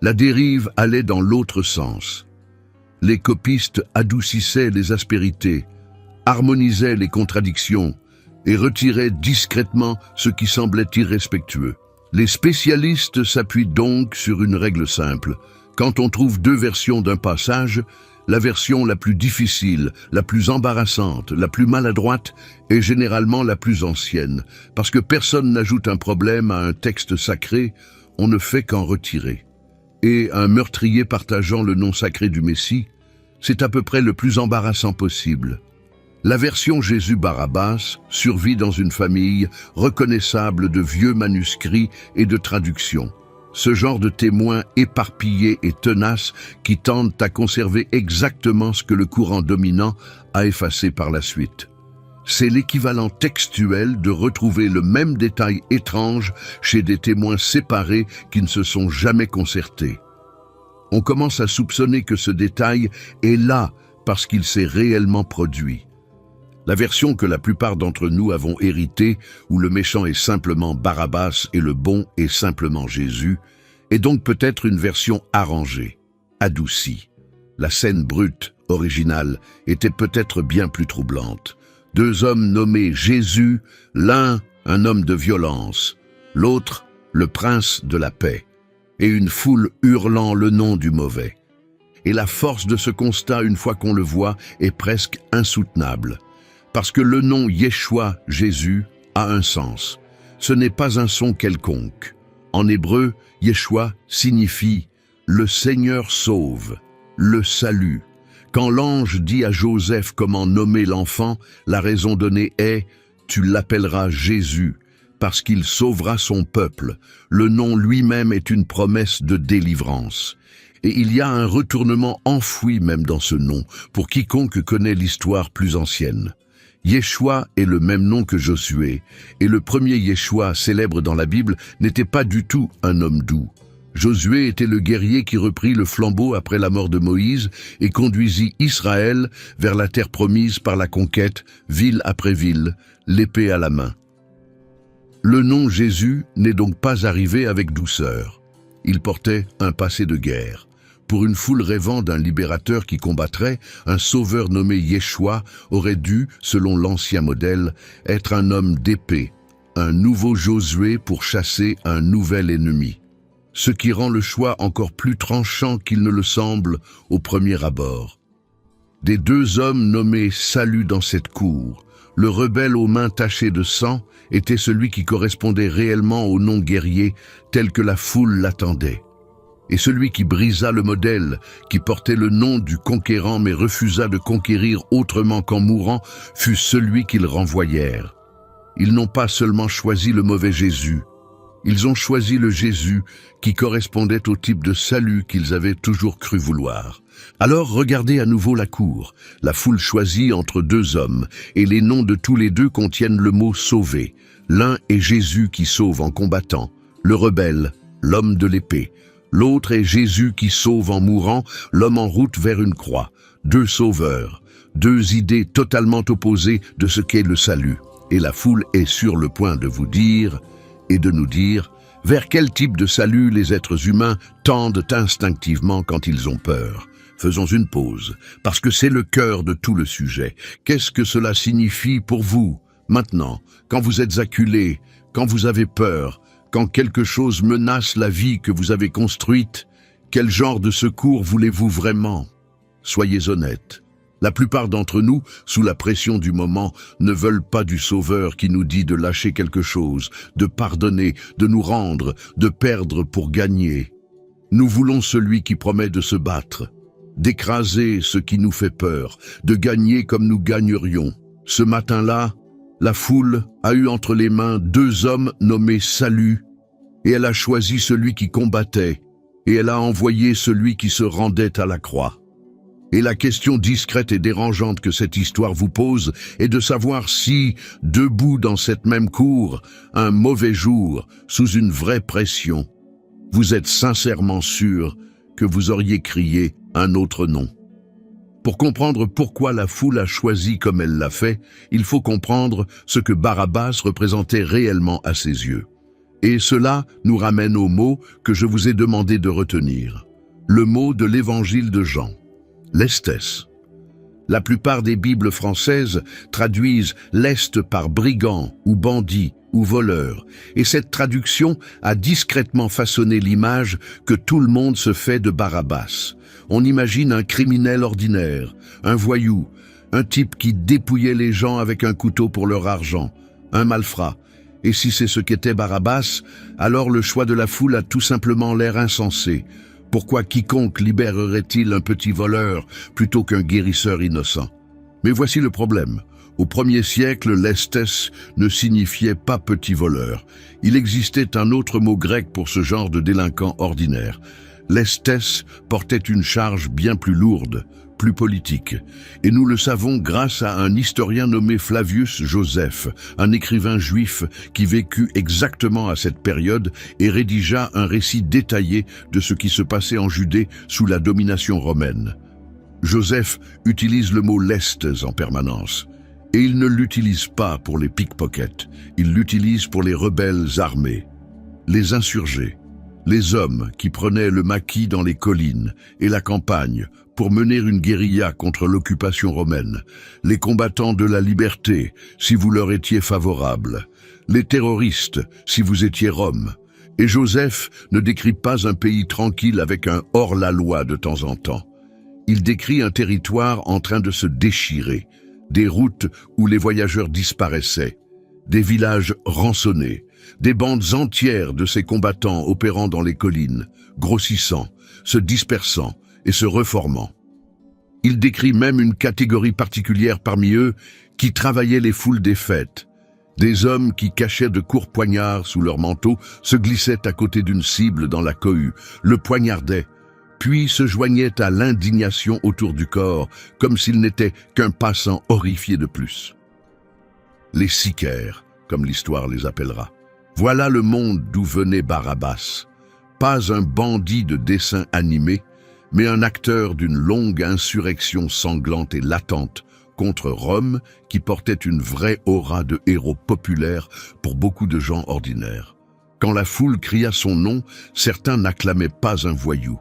La dérive allait dans l'autre sens. Les copistes adoucissaient les aspérités, harmonisaient les contradictions, et retirait discrètement ce qui semblait irrespectueux. Les spécialistes s'appuient donc sur une règle simple. Quand on trouve deux versions d'un passage, la version la plus difficile, la plus embarrassante, la plus maladroite est généralement la plus ancienne, parce que personne n'ajoute un problème à un texte sacré, on ne fait qu'en retirer. Et un meurtrier partageant le nom sacré du Messie, c'est à peu près le plus embarrassant possible. La version Jésus-Barabbas survit dans une famille reconnaissable de vieux manuscrits et de traductions. Ce genre de témoins éparpillés et tenaces qui tendent à conserver exactement ce que le courant dominant a effacé par la suite. C'est l'équivalent textuel de retrouver le même détail étrange chez des témoins séparés qui ne se sont jamais concertés. On commence à soupçonner que ce détail est là parce qu'il s'est réellement produit. La version que la plupart d'entre nous avons héritée, où le méchant est simplement Barabbas et le bon est simplement Jésus, est donc peut-être une version arrangée, adoucie. La scène brute, originale, était peut-être bien plus troublante. Deux hommes nommés Jésus, l'un un homme de violence, l'autre le prince de la paix, et une foule hurlant le nom du mauvais. Et la force de ce constat, une fois qu'on le voit, est presque insoutenable. Parce que le nom Yeshua, Jésus, a un sens. Ce n'est pas un son quelconque. En hébreu, Yeshua signifie « le Seigneur sauve », le salut. Quand l'ange dit à Joseph comment nommer l'enfant, la raison donnée est « tu l'appelleras Jésus », parce qu'il sauvera son peuple. Le nom lui-même est une promesse de délivrance. Et il y a un retournement enfoui même dans ce nom, pour quiconque connaît l'histoire plus ancienne. Yeshua est le même nom que Josué, et le premier Yeshua célèbre dans la Bible n'était pas du tout un homme doux. Josué était le guerrier qui reprit le flambeau après la mort de Moïse et conduisit Israël vers la terre promise par la conquête, ville après ville, l'épée à la main. Le nom Jésus n'est donc pas arrivé avec douceur. Il portait un passé de guerre. Pour une foule rêvant d'un libérateur qui combattrait, un sauveur nommé Yeshua aurait dû, selon l'ancien modèle, être un homme d'épée, un nouveau Josué pour chasser un nouvel ennemi. Ce qui rend le choix encore plus tranchant qu'il ne le semble au premier abord. Des deux hommes nommés Salut dans cette cour, le rebelle aux mains tachées de sang était celui qui correspondait réellement au nom guerrier tel que la foule l'attendait. Et celui qui brisa le modèle, qui portait le nom du conquérant mais refusa de conquérir autrement qu'en mourant, fut celui qu'ils renvoyèrent. Ils n'ont pas seulement choisi le mauvais Jésus, ils ont choisi le Jésus qui correspondait au type de salut qu'ils avaient toujours cru vouloir. Alors regardez à nouveau la cour, la foule choisit entre deux hommes, et les noms de tous les deux contiennent le mot « sauver ». L'un est Jésus qui sauve en combattant, le rebelle, l'homme de l'épée. L'autre est Jésus qui sauve en mourant, l'homme en route vers une croix. Deux sauveurs, deux idées totalement opposées de ce qu'est le salut. Et la foule est sur le point de vous dire et de nous dire vers quel type de salut les êtres humains tendent instinctivement quand ils ont peur. Faisons une pause, parce que c'est le cœur de tout le sujet. Qu'est-ce que cela signifie pour vous, maintenant, quand vous êtes acculé, quand vous avez peur, quand quelque chose menace la vie que vous avez construite? Quel genre de secours voulez-vous vraiment? Soyez honnête. La plupart d'entre nous, sous la pression du moment, ne veulent pas du Sauveur qui nous dit de lâcher quelque chose, de pardonner, de nous rendre, de perdre pour gagner. Nous voulons celui qui promet de se battre, d'écraser ce qui nous fait peur, de gagner comme nous gagnerions. Ce matin-là, la foule a eu entre les mains 2 hommes nommés Salut, et elle a choisi celui qui combattait, et elle a envoyé celui qui se rendait à la croix. Et la question discrète et dérangeante que cette histoire vous pose est de savoir si, debout dans cette même cour, un mauvais jour, sous une vraie pression, vous êtes sincèrement sûr que vous auriez crié un autre nom. Pour comprendre pourquoi la foule a choisi comme elle l'a fait, il faut comprendre ce que Barabbas représentait réellement à ses yeux. Et cela nous ramène au mot que je vous ai demandé de retenir, le mot de l'évangile de Jean. Lestès. La plupart des Bibles françaises traduisent lest par brigand ou bandit ou voleur, et cette traduction a discrètement façonné l'image que tout le monde se fait de Barabbas. On imagine un criminel ordinaire, un voyou, un type qui dépouillait les gens avec un couteau pour leur argent, un malfrat. Et si c'est ce qu'était Barabbas, alors le choix de la foule a tout simplement l'air insensé. Pourquoi quiconque libérerait-il un petit voleur plutôt qu'un guérisseur innocent? Mais voici le problème. Au 1er siècle, lestès ne signifiait pas petit voleur. Il existait un autre mot grec pour ce genre de délinquant ordinaire. Lestès portait une charge bien plus lourde, plus politique. Et nous le savons grâce à un historien nommé Flavius Joseph, un écrivain juif qui vécut exactement à cette période et rédigea un récit détaillé de ce qui se passait en Judée sous la domination romaine. Joseph utilise le mot lestes en permanence. Et il ne l'utilise pas pour les pickpockets, il l'utilise pour les rebelles armés, les insurgés, les hommes qui prenaient le maquis dans les collines et la campagne pour mener une guérilla contre l'occupation romaine, les combattants de la liberté, si vous leur étiez favorable, les terroristes, si vous étiez Rome. Et Joseph ne décrit pas un pays tranquille avec un hors-la-loi de temps en temps. Il décrit un territoire en train de se déchirer, des routes où les voyageurs disparaissaient, des villages rançonnés, des bandes entières de ces combattants opérant dans les collines, grossissant, se dispersant et se reformant. Il décrit même une catégorie particulière parmi eux qui travaillait les foules des fêtes. Des hommes qui cachaient de courts poignards sous leur manteau se glissaient à côté d'une cible dans la cohue, le poignardaient, puis se joignaient à l'indignation autour du corps, comme s'il n'était qu'un passant horrifié de plus. Les sicaires, comme l'histoire les appellera. Voilà le monde d'où venait Barabbas. Pas un bandit de dessin animé, mais un acteur d'une longue insurrection sanglante et latente contre Rome qui portait une vraie aura de héros populaire pour beaucoup de gens ordinaires. Quand la foule cria son nom, certains n'acclamaient pas un voyou.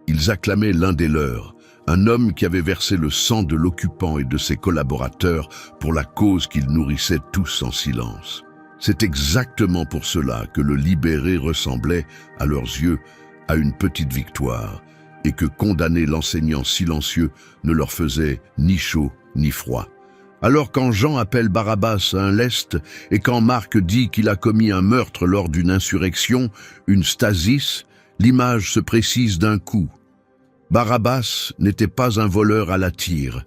Ils acclamaient l'un des leurs, un homme qui avait versé le sang de l'occupant et de ses collaborateurs pour la cause qu'ils nourrissaient tous en silence. C'est exactement pour cela que le libéré ressemblait, à leurs yeux, à une petite victoire, et que condamner l'enseignant silencieux ne leur faisait ni chaud ni froid. Alors quand Jean appelle Barabbas un lest, et quand Marc dit qu'il a commis un meurtre lors d'une insurrection, une stasis, l'image se précise d'un coup. Barabbas n'était pas un voleur à la tire,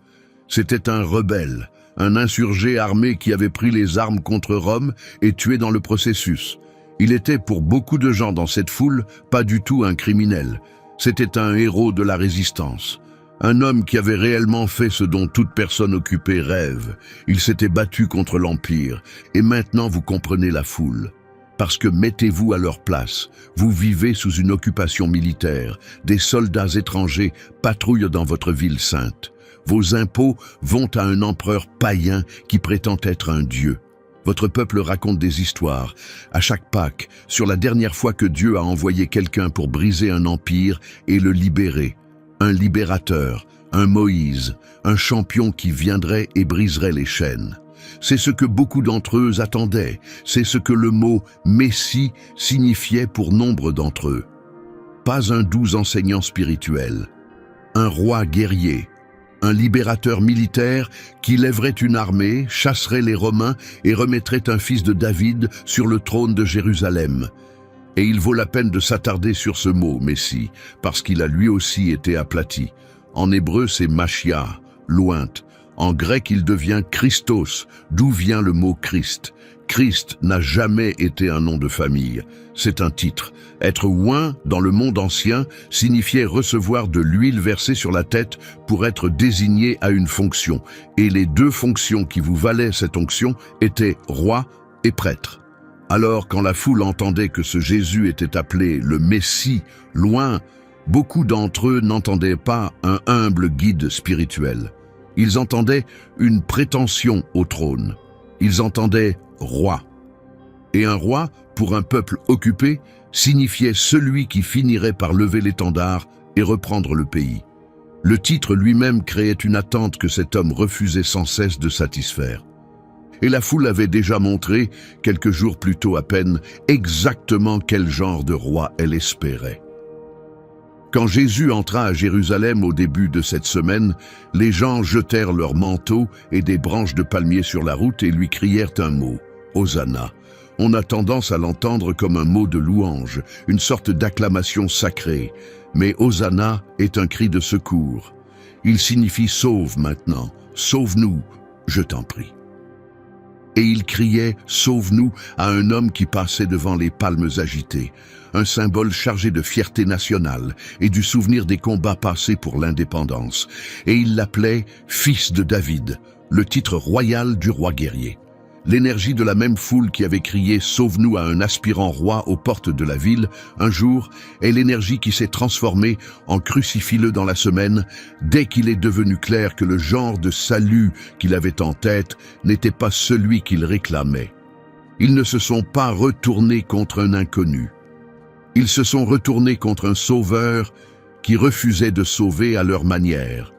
c'était un rebelle, un insurgé armé qui avait pris les armes contre Rome et tué dans le processus. Il était pour beaucoup de gens dans cette foule pas du tout un criminel, c'était un héros de la résistance. Un homme qui avait réellement fait ce dont toute personne occupée rêve. Il s'était battu contre l'Empire, et maintenant vous comprenez la foule. Parce que mettez-vous à leur place, vous vivez sous une occupation militaire, des soldats étrangers patrouillent dans votre ville sainte. Vos impôts vont à un empereur païen qui prétend être un dieu. Votre peuple raconte des histoires, à chaque Pâques, sur la dernière fois que Dieu a envoyé quelqu'un pour briser un empire et le libérer. Un libérateur, un Moïse, un champion qui viendrait et briserait les chaînes. C'est ce que beaucoup d'entre eux attendaient, c'est ce que le mot « Messie » signifiait pour nombre d'entre eux. Pas un doux enseignant spirituel, un roi guerrier, un libérateur militaire qui lèverait une armée, chasserait les Romains et remettrait un fils de David sur le trône de Jérusalem. Et il vaut la peine de s'attarder sur ce mot, Messie, parce qu'il a lui aussi été aplati. En hébreu, c'est Machia, lointe. En grec, il devient Christos, d'où vient le mot Christ. Christ n'a jamais été un nom de famille, c'est un titre. Être oint dans le monde ancien signifiait recevoir de l'huile versée sur la tête pour être désigné à une fonction. Et les deux fonctions qui vous valaient cette onction étaient roi et prêtre. Alors quand la foule entendait que ce Jésus était appelé le Messie, loin, beaucoup d'entre eux n'entendaient pas un humble guide spirituel. Ils entendaient une prétention au trône. Ils entendaient roi. Et un roi, pour un peuple occupé, signifiait celui qui finirait par lever l'étendard et reprendre le pays. Le titre lui-même créait une attente que cet homme refusait sans cesse de satisfaire. Et la foule avait déjà montré, quelques jours plus tôt à peine, exactement quel genre de roi elle espérait. Quand Jésus entra à Jérusalem au début de cette semaine, les gens jetèrent leurs manteaux et des branches de palmier sur la route et lui crièrent un mot, « Hosanna ». On a tendance à l'entendre comme un mot de louange, une sorte d'acclamation sacrée. Mais Hosanna est un cri de secours. Il signifie « sauve maintenant, sauve-nous, je t'en prie ». Et il criait « sauve-nous » à un homme qui passait devant les palmes agitées, un symbole chargé de fierté nationale et du souvenir des combats passés pour l'indépendance. Et il l'appelait « Fils de David », le titre royal du roi guerrier. L'énergie de la même foule qui avait crié « Sauve-nous » à un aspirant roi aux portes de la ville, un jour, est l'énergie qui s'est transformée en « Crucifie-le » dans la semaine, dès qu'il est devenu clair que le genre de salut qu'il avait en tête n'était pas celui qu'il réclamait. Ils ne se sont pas retournés contre un inconnu. Ils se sont retournés contre un sauveur qui refusait de sauver à leur manière.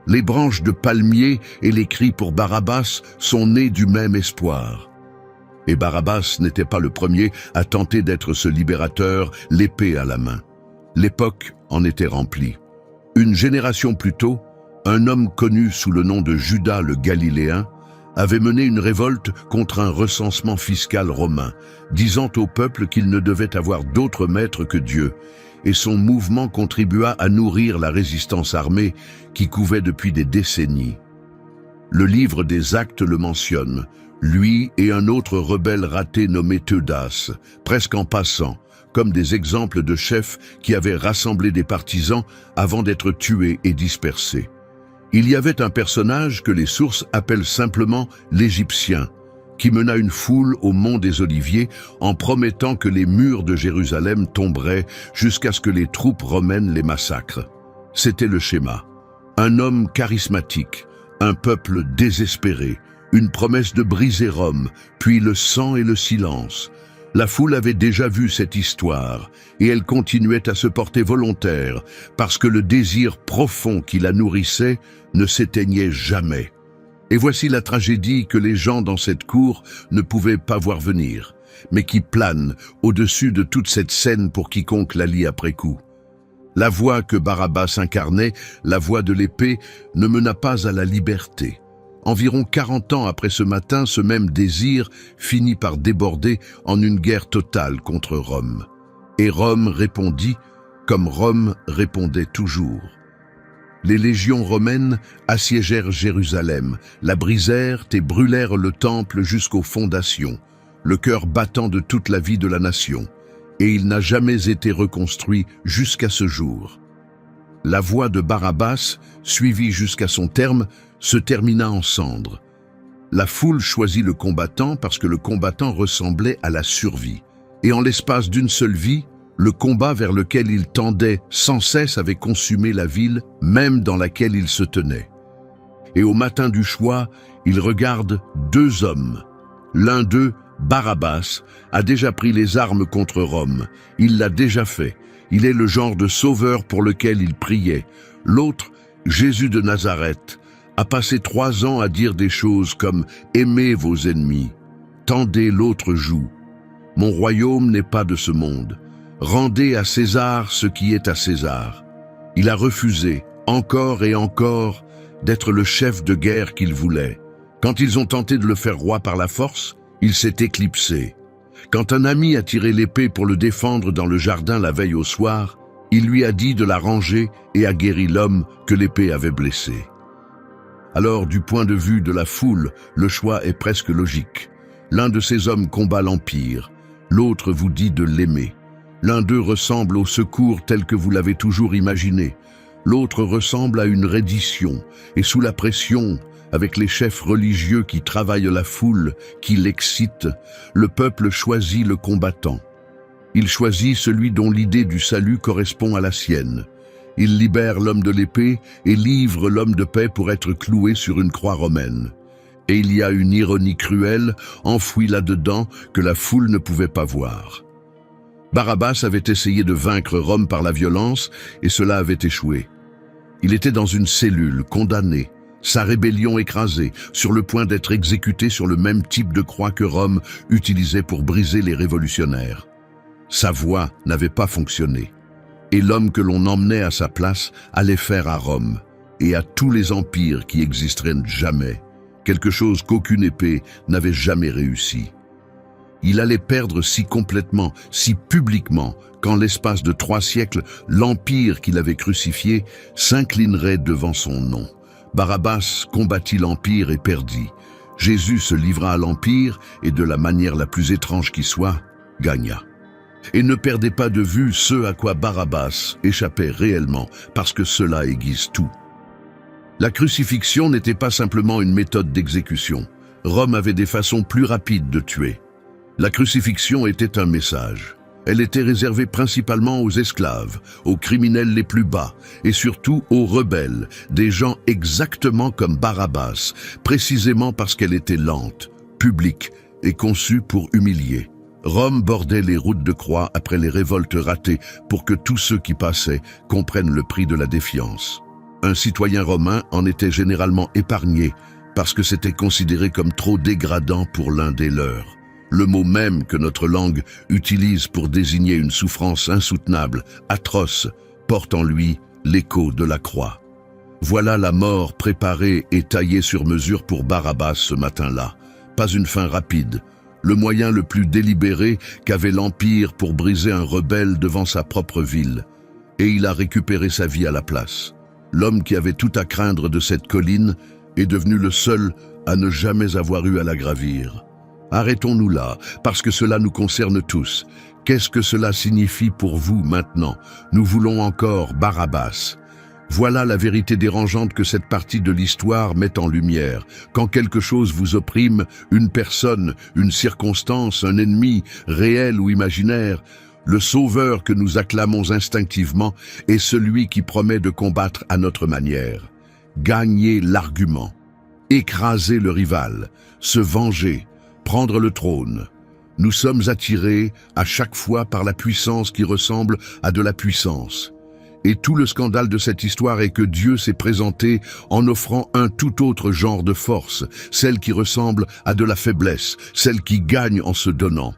Les branches de palmier et les cris pour Barabbas sont nés du même espoir. Et Barabbas n'était pas le premier à tenter d'être ce libérateur, l'épée à la main. L'époque en était remplie. Une génération plus tôt, un homme connu sous le nom de Judas le Galiléen avait mené une révolte contre un recensement fiscal romain, disant au peuple qu'il ne devait avoir d'autre maître que Dieu, et son mouvement contribua à nourrir la résistance armée qui couvait depuis des décennies. Le livre des Actes le mentionne, lui et un autre rebelle raté nommé Theudas, presque en passant, comme des exemples de chefs qui avaient rassemblé des partisans avant d'être tués et dispersés. Il y avait un personnage que les sources appellent simplement l'Égyptien, qui mena une foule au mont des Oliviers en promettant que les murs de Jérusalem tomberaient jusqu'à ce que les troupes romaines les massacrent. C'était le schéma. Un homme charismatique, un peuple désespéré, une promesse de briser Rome, puis le sang et le silence. La foule avait déjà vu cette histoire, et elle continuait à se porter volontaire, parce que le désir profond qui la nourrissait ne s'éteignait jamais. Et voici la tragédie que les gens dans cette cour ne pouvaient pas voir venir, mais qui plane au-dessus de toute cette scène pour quiconque la lit après coup. La voie que Barabbas incarnait, la voie de l'épée, ne mena pas à la liberté. Environ 40 ans après ce matin, ce même désir finit par déborder en une guerre totale contre Rome. Et Rome répondit, comme Rome répondait toujours. Les légions romaines assiégèrent Jérusalem, la brisèrent et brûlèrent le temple jusqu'aux fondations, le cœur battant de toute la vie de la nation, et il n'a jamais été reconstruit jusqu'à ce jour. La voie de Barabbas, suivie jusqu'à son terme, se termina en cendres. La foule choisit le combattant parce que le combattant ressemblait à la survie. Et en l'espace d'une seule vie, le combat vers lequel il tendait sans cesse avait consumé la ville, même dans laquelle il se tenait. Et au matin du choix, il regarde deux hommes. L'un d'eux, Barabbas, a déjà pris les armes contre Rome. Il l'a déjà fait. Il est le genre de sauveur pour lequel il priait. L'autre, Jésus de Nazareth, a passé 3 ans à dire des choses comme « Aimez vos ennemis, tendez l'autre joue, mon royaume n'est pas de ce monde, rendez à César ce qui est à César ». Il a refusé, encore et encore, d'être le chef de guerre qu'il voulait. Quand ils ont tenté de le faire roi par la force, il s'est éclipsé. Quand un ami a tiré l'épée pour le défendre dans le jardin la veille au soir, il lui a dit de la ranger et a guéri l'homme que l'épée avait blessé. Alors, du point de vue de la foule, le choix est presque logique. L'un de ces hommes combat l'Empire, l'autre vous dit de l'aimer. L'un d'eux ressemble au secours tel que vous l'avez toujours imaginé. L'autre ressemble à une reddition, et sous la pression, avec les chefs religieux qui travaillent la foule, qui l'excitent, le peuple choisit le combattant. Il choisit celui dont l'idée du salut correspond à la sienne. Il libère l'homme de l'épée et livre l'homme de paix pour être cloué sur une croix romaine. Et il y a une ironie cruelle enfouie là-dedans que la foule ne pouvait pas voir. Barabbas avait essayé de vaincre Rome par la violence et cela avait échoué. Il était dans une cellule, condamné, sa rébellion écrasée, sur le point d'être exécuté sur le même type de croix que Rome utilisait pour briser les révolutionnaires. Sa voix n'avait pas fonctionné. Et l'homme que l'on emmenait à sa place allait faire à Rome et à tous les empires qui existeraient jamais, quelque chose qu'aucune épée n'avait jamais réussi. Il allait perdre si complètement, si publiquement, qu'en l'espace de 3 siècles, l'empire qu'il avait crucifié s'inclinerait devant son nom. Barabbas combattit l'empire et perdit. Jésus se livra à l'empire et de la manière la plus étrange qui soit, gagna. Et ne perdez pas de vue ce à quoi Barabbas échappait réellement, parce que cela aiguise tout. La crucifixion n'était pas simplement une méthode d'exécution. Rome avait des façons plus rapides de tuer. La crucifixion était un message. Elle était réservée principalement aux esclaves, aux criminels les plus bas, et surtout aux rebelles, des gens exactement comme Barabbas, précisément parce qu'elle était lente, publique et conçue pour humilier. Rome bordait les routes de croix après les révoltes ratées pour que tous ceux qui passaient comprennent le prix de la défiance. Un citoyen romain en était généralement épargné parce que c'était considéré comme trop dégradant pour l'un des leurs. Le mot même que notre langue utilise pour désigner une souffrance insoutenable, atroce, porte en lui l'écho de la croix. Voilà la mort préparée et taillée sur mesure pour Barabbas ce matin-là. Pas une fin rapide, le moyen le plus délibéré qu'avait l'Empire pour briser un rebelle devant sa propre ville. Et il a récupéré sa vie à la place. L'homme qui avait tout à craindre de cette colline est devenu le seul à ne jamais avoir eu à la gravir. Arrêtons-nous là, parce que cela nous concerne tous. Qu'est-ce que cela signifie pour vous maintenant? Nous voulons encore Barabbas. Voilà la vérité dérangeante que cette partie de l'histoire met en lumière. Quand quelque chose vous opprime, une personne, une circonstance, un ennemi, réel ou imaginaire, le sauveur que nous acclamons instinctivement est celui qui promet de combattre à notre manière. Gagner l'argument, écraser le rival, se venger, prendre le trône. Nous sommes attirés à chaque fois par la puissance qui ressemble à de la puissance. Et tout le scandale de cette histoire est que Dieu s'est présenté en offrant un tout autre genre de force, celle qui ressemble à de la faiblesse, celle qui gagne en se donnant.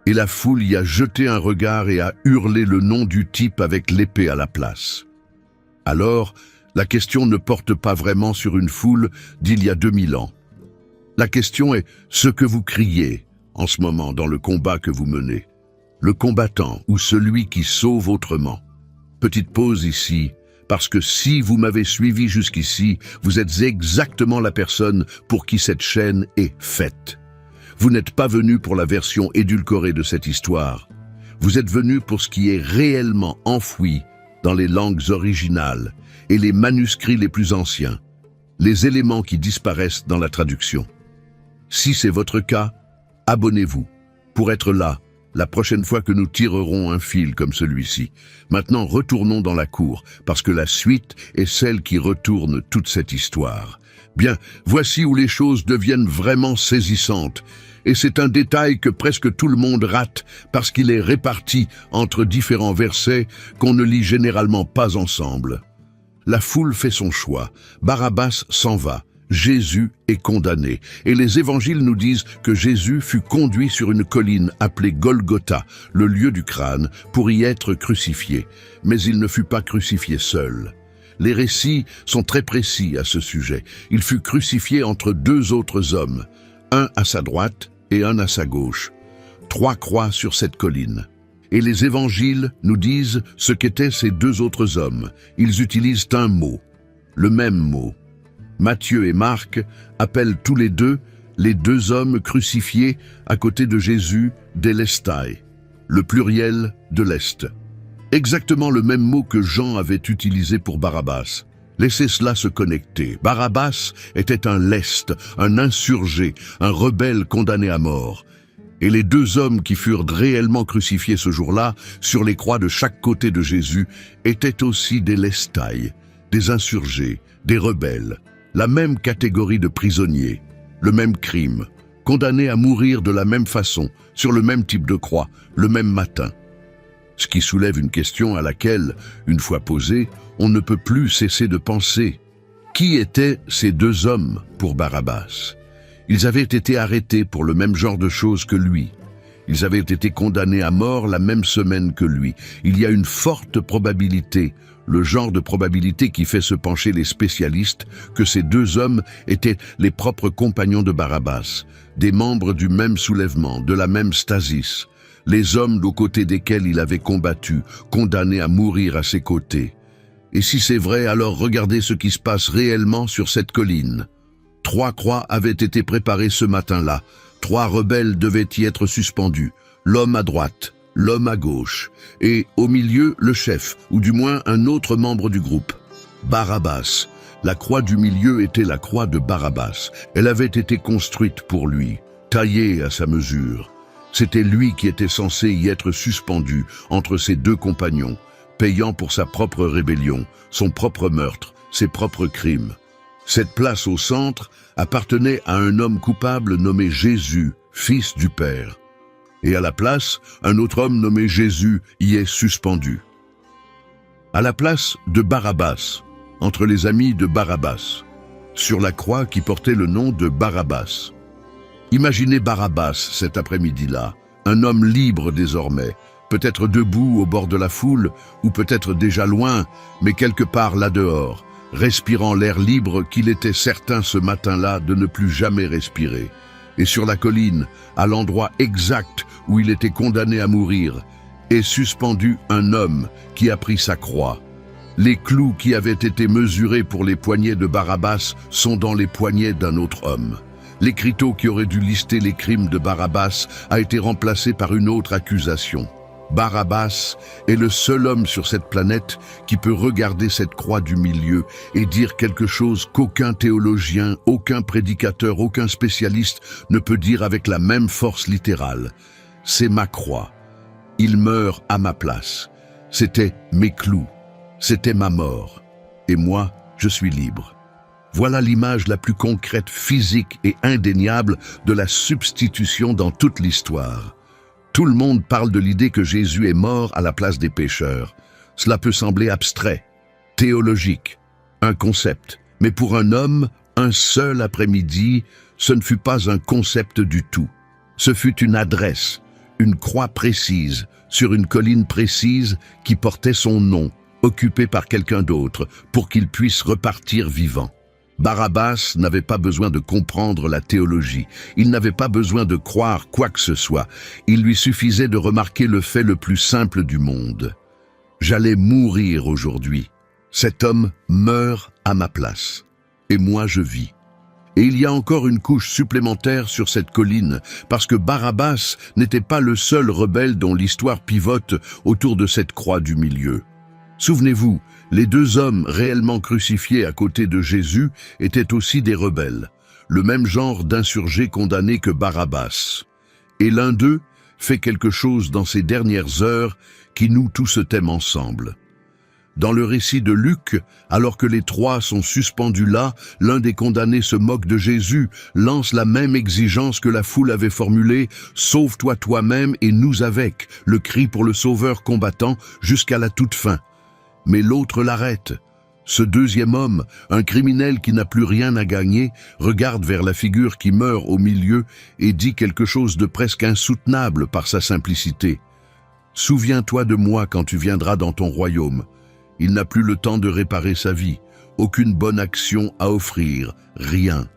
Et la foule y a jeté un regard et a hurlé le nom du type avec l'épée à la place. Alors, la question ne porte pas vraiment sur une foule d'il y a 2000 ans. La question est ce que vous criez en ce moment dans le combat que vous menez. Le combattant ou celui qui sauve autrement. Petite pause ici, parce que si vous m'avez suivi jusqu'ici, vous êtes exactement la personne pour qui cette chaîne est faite. Vous n'êtes pas venu pour la version édulcorée de cette histoire. Vous êtes venu pour ce qui est réellement enfoui dans les langues originales et les manuscrits les plus anciens, les éléments qui disparaissent dans la traduction. Si c'est votre cas, abonnez-vous pour être là la prochaine fois que nous tirerons un fil comme celui-ci. Maintenant, retournons dans la cour, parce que la suite est celle qui retourne toute cette histoire. Bien, voici où les choses deviennent vraiment saisissantes. Et c'est un détail que presque tout le monde rate, parce qu'il est réparti entre différents versets qu'on ne lit généralement pas ensemble. La foule fait son choix. Barabbas s'en va. Jésus est condamné. Et les évangiles nous disent que Jésus fut conduit sur une colline appelée Golgotha, le lieu du crâne, pour y être crucifié. Mais il ne fut pas crucifié seul. Les récits sont très précis à ce sujet. Il fut crucifié entre deux autres hommes, un à sa droite et un à sa gauche. 3 croix sur cette colline. Et les évangiles nous disent ce qu'étaient ces deux autres hommes. Ils utilisent un mot, le même mot. Matthieu et Marc appellent tous les deux hommes crucifiés à côté de Jésus des lestai, le pluriel de lest. Exactement le même mot que Jean avait utilisé pour Barabbas. Laissez cela se connecter. Barabbas était un lest, un insurgé, un rebelle condamné à mort. Et les deux hommes qui furent réellement crucifiés ce jour-là, sur les croix de chaque côté de Jésus, étaient aussi des lestai, des insurgés, des rebelles, la même catégorie de prisonniers, le même crime, condamnés à mourir de la même façon, sur le même type de croix, le même matin. Ce qui soulève une question à laquelle, une fois posée, on ne peut plus cesser de penser. Qui étaient ces deux hommes pour Barabbas? Ils avaient été arrêtés pour le même genre de choses que lui. Ils avaient été condamnés à mort la même semaine que lui. Il y a une forte probabilité, le genre de probabilité qui fait se pencher les spécialistes, que ces deux hommes étaient les propres compagnons de Barabbas, des membres du même soulèvement, de la même stasis, les hommes aux côtés desquels il avait combattu, condamnés à mourir à ses côtés. Et si c'est vrai, alors regardez ce qui se passe réellement sur cette colline. 3 croix avaient été préparées ce matin-là. 3 rebelles devaient y être suspendus, l'homme à droite, l'homme à gauche, et au milieu le chef, ou du moins un autre membre du groupe, Barabbas. La croix du milieu était la croix de Barabbas. Elle avait été construite pour lui, taillée à sa mesure. C'était lui qui était censé y être suspendu entre ses deux compagnons, payant pour sa propre rébellion, son propre meurtre, ses propres crimes. Cette place au centre appartenait à un homme coupable nommé Jésus, fils du Père. Et à la place, un autre homme nommé Jésus y est suspendu. À la place de Barabbas, entre les amis de Barabbas, sur la croix qui portait le nom de Barabbas. Imaginez Barabbas cet après-midi-là, un homme libre désormais, peut-être debout au bord de la foule, ou peut-être déjà loin, mais quelque part là-dehors, respirant l'air libre qu'il était certain ce matin-là de ne plus jamais respirer. Et sur la colline, à l'endroit exact où il était condamné à mourir, est suspendu un homme qui a pris sa croix. Les clous qui avaient été mesurés pour les poignets de Barabbas sont dans les poignets d'un autre homme. L'écriteau qui aurait dû lister les crimes de Barabbas a été remplacé par une autre accusation. Barabbas est le seul homme sur cette planète qui peut regarder cette croix du milieu et dire quelque chose qu'aucun théologien, aucun prédicateur, aucun spécialiste ne peut dire avec la même force littérale. C'est ma croix. Il meurt à ma place. C'était mes clous. C'était ma mort. Et moi, je suis libre. Voilà l'image la plus concrète, physique et indéniable de la substitution dans toute l'histoire. Tout le monde parle de l'idée que Jésus est mort à la place des pécheurs. Cela peut sembler abstrait, théologique, un concept. Mais pour un homme, un seul après-midi, ce ne fut pas un concept du tout. Ce fut une adresse, une croix précise, sur une colline précise qui portait son nom, occupée par quelqu'un d'autre, pour qu'il puisse repartir vivant. Barabbas n'avait pas besoin de comprendre la théologie, il n'avait pas besoin de croire quoi que ce soit, il lui suffisait de remarquer le fait le plus simple du monde. J'allais mourir aujourd'hui. Cet homme meurt à ma place, et moi je vis. Et il y a encore une couche supplémentaire sur cette colline, parce que Barabbas n'était pas le seul rebelle dont l'histoire pivote autour de cette croix du milieu. Souvenez-vous, les deux hommes réellement crucifiés à côté de Jésus étaient aussi des rebelles, le même genre d'insurgés condamnés que Barabbas. Et l'un d'eux fait quelque chose dans ces dernières heures qui noue tout ce thème ensemble. Dans le récit de Luc, alors que les 3 sont suspendus là, l'un des condamnés se moque de Jésus, lance la même exigence que la foule avait formulée « Sauve-toi toi-même et nous avec », le cri pour le sauveur combattant jusqu'à la toute fin. Mais l'autre l'arrête. Ce deuxième homme, un criminel qui n'a plus rien à gagner, regarde vers la figure qui meurt au milieu et dit quelque chose de presque insoutenable par sa simplicité. « Souviens-toi de moi quand tu viendras dans ton royaume. » Il n'a plus le temps de réparer sa vie, aucune bonne action à offrir, rien.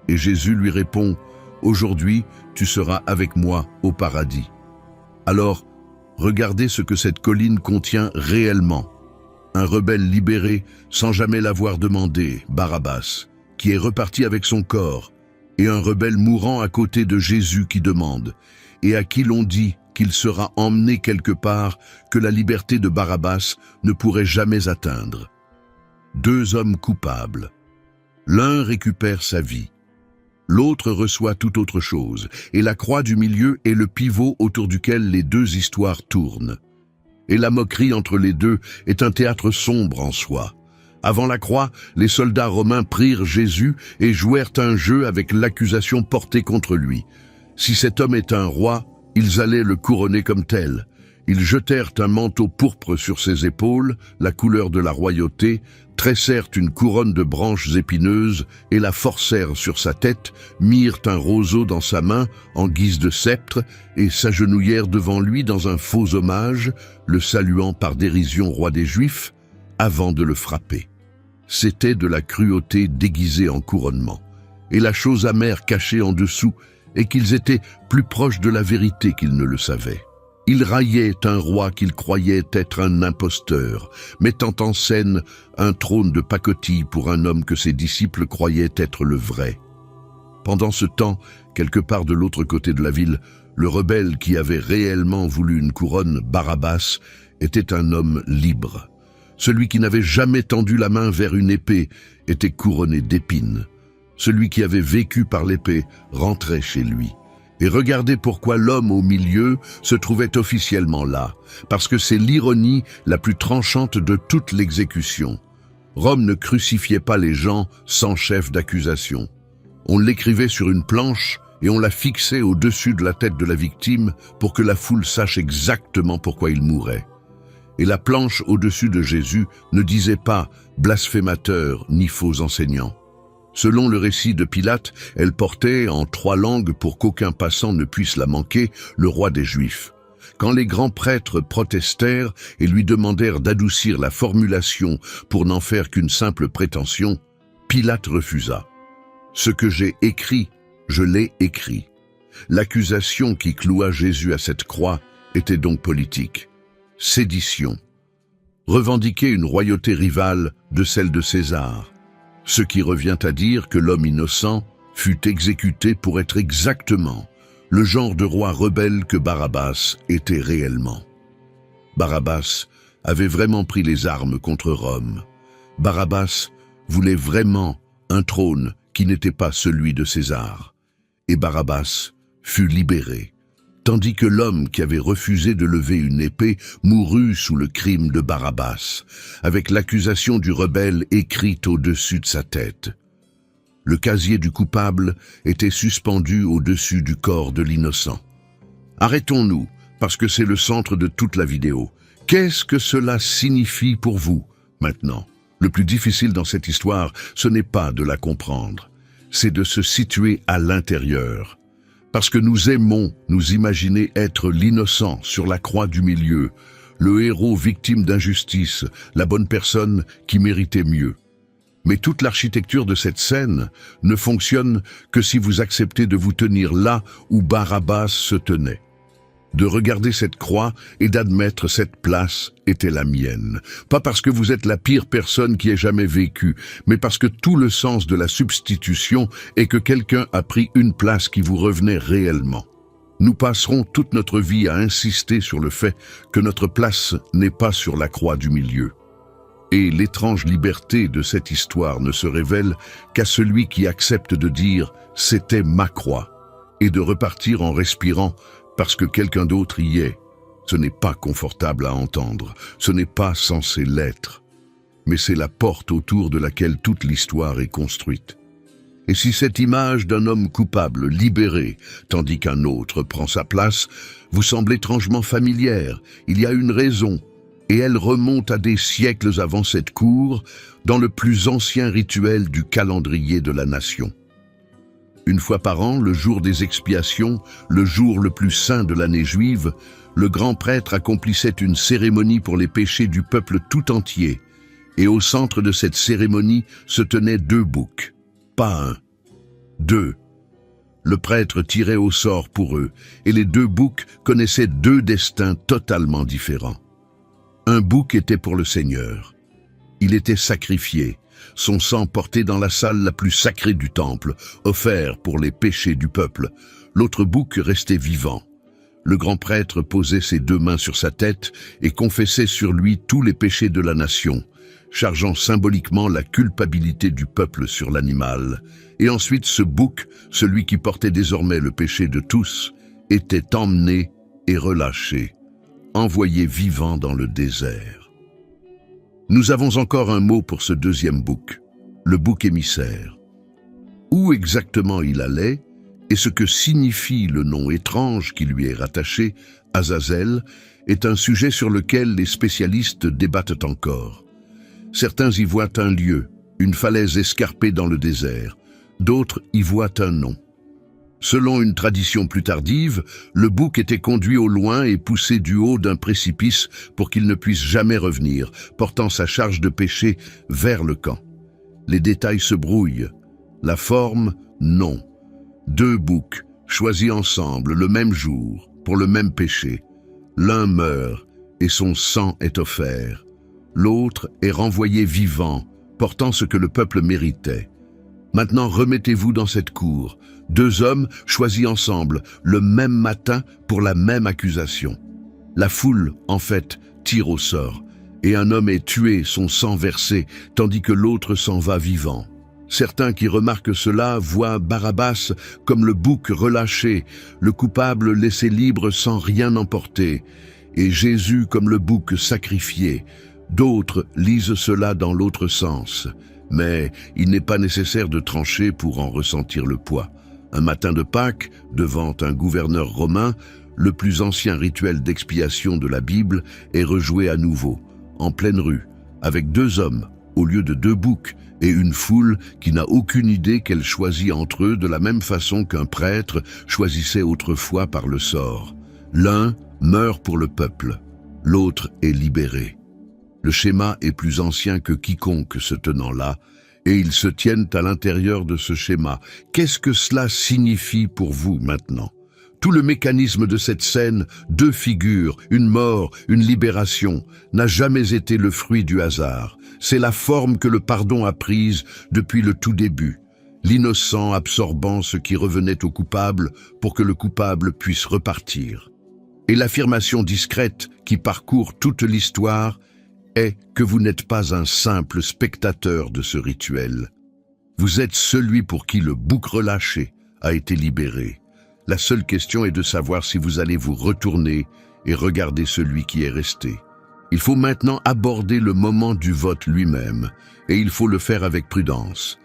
Et Jésus lui répond, « Aujourd'hui, tu seras avec moi au paradis. » Alors, regardez ce que cette colline contient réellement. Un rebelle libéré sans jamais l'avoir demandé, Barabbas, qui est reparti avec son corps, et un rebelle mourant à côté de Jésus qui demande, et à qui l'on dit qu'il sera emmené quelque part que la liberté de Barabbas ne pourrait jamais atteindre. Deux hommes coupables. L'un récupère sa vie. L'autre reçoit tout autre chose, et la croix du milieu est le pivot autour duquel les deux histoires tournent. Et la moquerie entre les deux est un théâtre sombre en soi. Avant la croix, les soldats romains prirent Jésus et jouèrent un jeu avec l'accusation portée contre lui. Si cet homme est un roi, ils allaient le couronner comme tel. Ils jetèrent un manteau pourpre sur ses épaules, la couleur de la royauté, tressèrent une couronne de branches épineuses et la forcèrent sur sa tête, mirent un roseau dans sa main en guise de sceptre et s'agenouillèrent devant lui dans un faux hommage, le saluant par dérision roi des Juifs, avant de le frapper. C'était de la cruauté déguisée en couronnement, et la chose amère cachée en dessous est qu'ils étaient plus proches de la vérité qu'ils ne le savaient. Ils raillaient un roi qu'ils croyaient être un imposteur, mettant en scène un trône de pacotille pour un homme que ses disciples croyaient être le vrai. Pendant ce temps, quelque part de l'autre côté de la ville, le rebelle qui avait réellement voulu une couronne, Barabbas, était un homme libre. Celui qui n'avait jamais tendu la main vers une épée était couronné d'épines. Celui qui avait vécu par l'épée rentrait chez lui. Et regardez pourquoi l'homme au milieu se trouvait officiellement là, parce que c'est l'ironie la plus tranchante de toute l'exécution. Rome ne crucifiait pas les gens sans chef d'accusation. On l'écrivait sur une planche et on la fixait au-dessus de la tête de la victime pour que la foule sache exactement pourquoi il mourait. Et la planche au-dessus de Jésus ne disait pas « blasphémateur » ni « faux enseignant ». Selon le récit de Pilate, elle portait, en 3 langues pour qu'aucun passant ne puisse la manquer, le roi des Juifs. Quand les grands prêtres protestèrent et lui demandèrent d'adoucir la formulation pour n'en faire qu'une simple prétention, Pilate refusa. « Ce que j'ai écrit, je l'ai écrit ». L'accusation qui cloua Jésus à cette croix était donc politique. Sédition. Revendiquer une royauté rivale de celle de César. Ce qui revient à dire que l'homme innocent fut exécuté pour être exactement le genre de roi rebelle que Barabbas était réellement. Barabbas avait vraiment pris les armes contre Rome. Barabbas voulait vraiment un trône qui n'était pas celui de César. Et Barabbas fut libéré, tandis que l'homme qui avait refusé de lever une épée mourut sous le crime de Barabbas, avec l'accusation du rebelle écrite au-dessus de sa tête. Le casier du coupable était suspendu au-dessus du corps de l'innocent. Arrêtons-nous, parce que c'est le centre de toute la vidéo. Qu'est-ce que cela signifie pour vous, maintenant? Le plus difficile dans cette histoire, ce n'est pas de la comprendre, c'est de se situer à l'intérieur. Parce que nous aimons nous imaginer être l'innocent sur la croix du milieu, le héros victime d'injustice, la bonne personne qui méritait mieux. Mais toute l'architecture de cette scène ne fonctionne que si vous acceptez de vous tenir là où Barabbas se tenait. De regarder cette croix et d'admettre cette place était la mienne. Pas parce que vous êtes la pire personne qui ait jamais vécu, mais parce que tout le sens de la substitution est que quelqu'un a pris une place qui vous revenait réellement. Nous passerons toute notre vie à insister sur le fait que notre place n'est pas sur la croix du milieu. Et l'étrange liberté de cette histoire ne se révèle qu'à celui qui accepte de dire « c'était ma croix » et de repartir en respirant parce que quelqu'un d'autre y est. Ce n'est pas confortable à entendre, ce n'est pas censé l'être, mais c'est la porte autour de laquelle toute l'histoire est construite. Et si cette image d'un homme coupable libéré, tandis qu'un autre prend sa place, vous semble étrangement familière, il y a une raison, et elle remonte à des siècles avant cette cour, dans le plus ancien rituel du calendrier de la nation. Une fois par an, le jour des expiations, le jour le plus saint de l'année juive, le grand prêtre accomplissait une cérémonie pour les péchés du peuple tout entier, Et au centre de cette cérémonie se tenaient 2 boucs. Pas un, 2. Le prêtre tirait au sort pour eux, et les 2 boucs connaissaient 2 destins totalement différents. Un bouc était pour le Seigneur. Il était sacrifié, son sang porté dans la salle la plus sacrée du temple, offert pour les péchés du peuple. L'autre bouc restait vivant. Le grand prêtre posait ses 2 mains sur sa tête et confessait sur lui tous les péchés de la nation, chargeant symboliquement la culpabilité du peuple sur l'animal. Et ensuite ce bouc, celui qui portait désormais le péché de tous, était emmené et relâché, envoyé vivant dans le désert. Nous avons encore un mot pour ce 2e bouc, le bouc émissaire. Où exactement il allait, et ce que signifie le nom étrange qui lui est rattaché, Azazel, est un sujet sur lequel les spécialistes débattent encore. Certains y voient un lieu, une falaise escarpée dans le désert. D'autres y voient un nom. Selon une tradition plus tardive, le bouc était conduit au loin et poussé du haut d'un précipice pour qu'il ne puisse jamais revenir, portant sa charge de péché vers le camp. Les détails se brouillent. La forme, non. 2 boucs, choisis ensemble le même jour, pour le même péché. L'un meurt et son sang est offert. L'autre est renvoyé vivant, portant ce que le peuple méritait. Maintenant remettez-vous dans cette cour, 2 hommes choisis ensemble, le même matin pour la même accusation. La foule, en fait, tire au sort, et un homme est tué, son sang versé, tandis que l'autre s'en va vivant. Certains qui remarquent cela voient Barabbas comme le bouc relâché, le coupable laissé libre sans rien emporter, et Jésus comme le bouc sacrifié. D'autres lisent cela dans l'autre sens. Mais il n'est pas nécessaire de trancher pour en ressentir le poids. Un matin de Pâques, devant un gouverneur romain, le plus ancien rituel d'expiation de la Bible est rejoué à nouveau, en pleine rue, avec 2 hommes, au lieu de 2 boucs, et une foule qui n'a aucune idée qu'elle choisit entre eux de la même façon qu'un prêtre choisissait autrefois par le sort. L'un meurt pour le peuple, l'autre est libéré. Le schéma est plus ancien que quiconque se tenant là, et ils se tiennent à l'intérieur de ce schéma. Qu'est-ce que cela signifie pour vous maintenant? Tout le mécanisme de cette scène, 2 figures, une mort, une libération, n'a jamais été le fruit du hasard. C'est la forme que le pardon a prise depuis le tout début, l'innocent absorbant ce qui revenait au coupable pour que le coupable puisse repartir. Et l'affirmation discrète qui parcourt toute l'histoire est que vous n'êtes pas un simple spectateur de ce rituel. Vous êtes celui pour qui le bouc relâché a été libéré. La seule question est de savoir si vous allez vous retourner et regarder celui qui est resté. Il faut maintenant aborder le moment du vote lui-même, et il faut le faire avec prudence,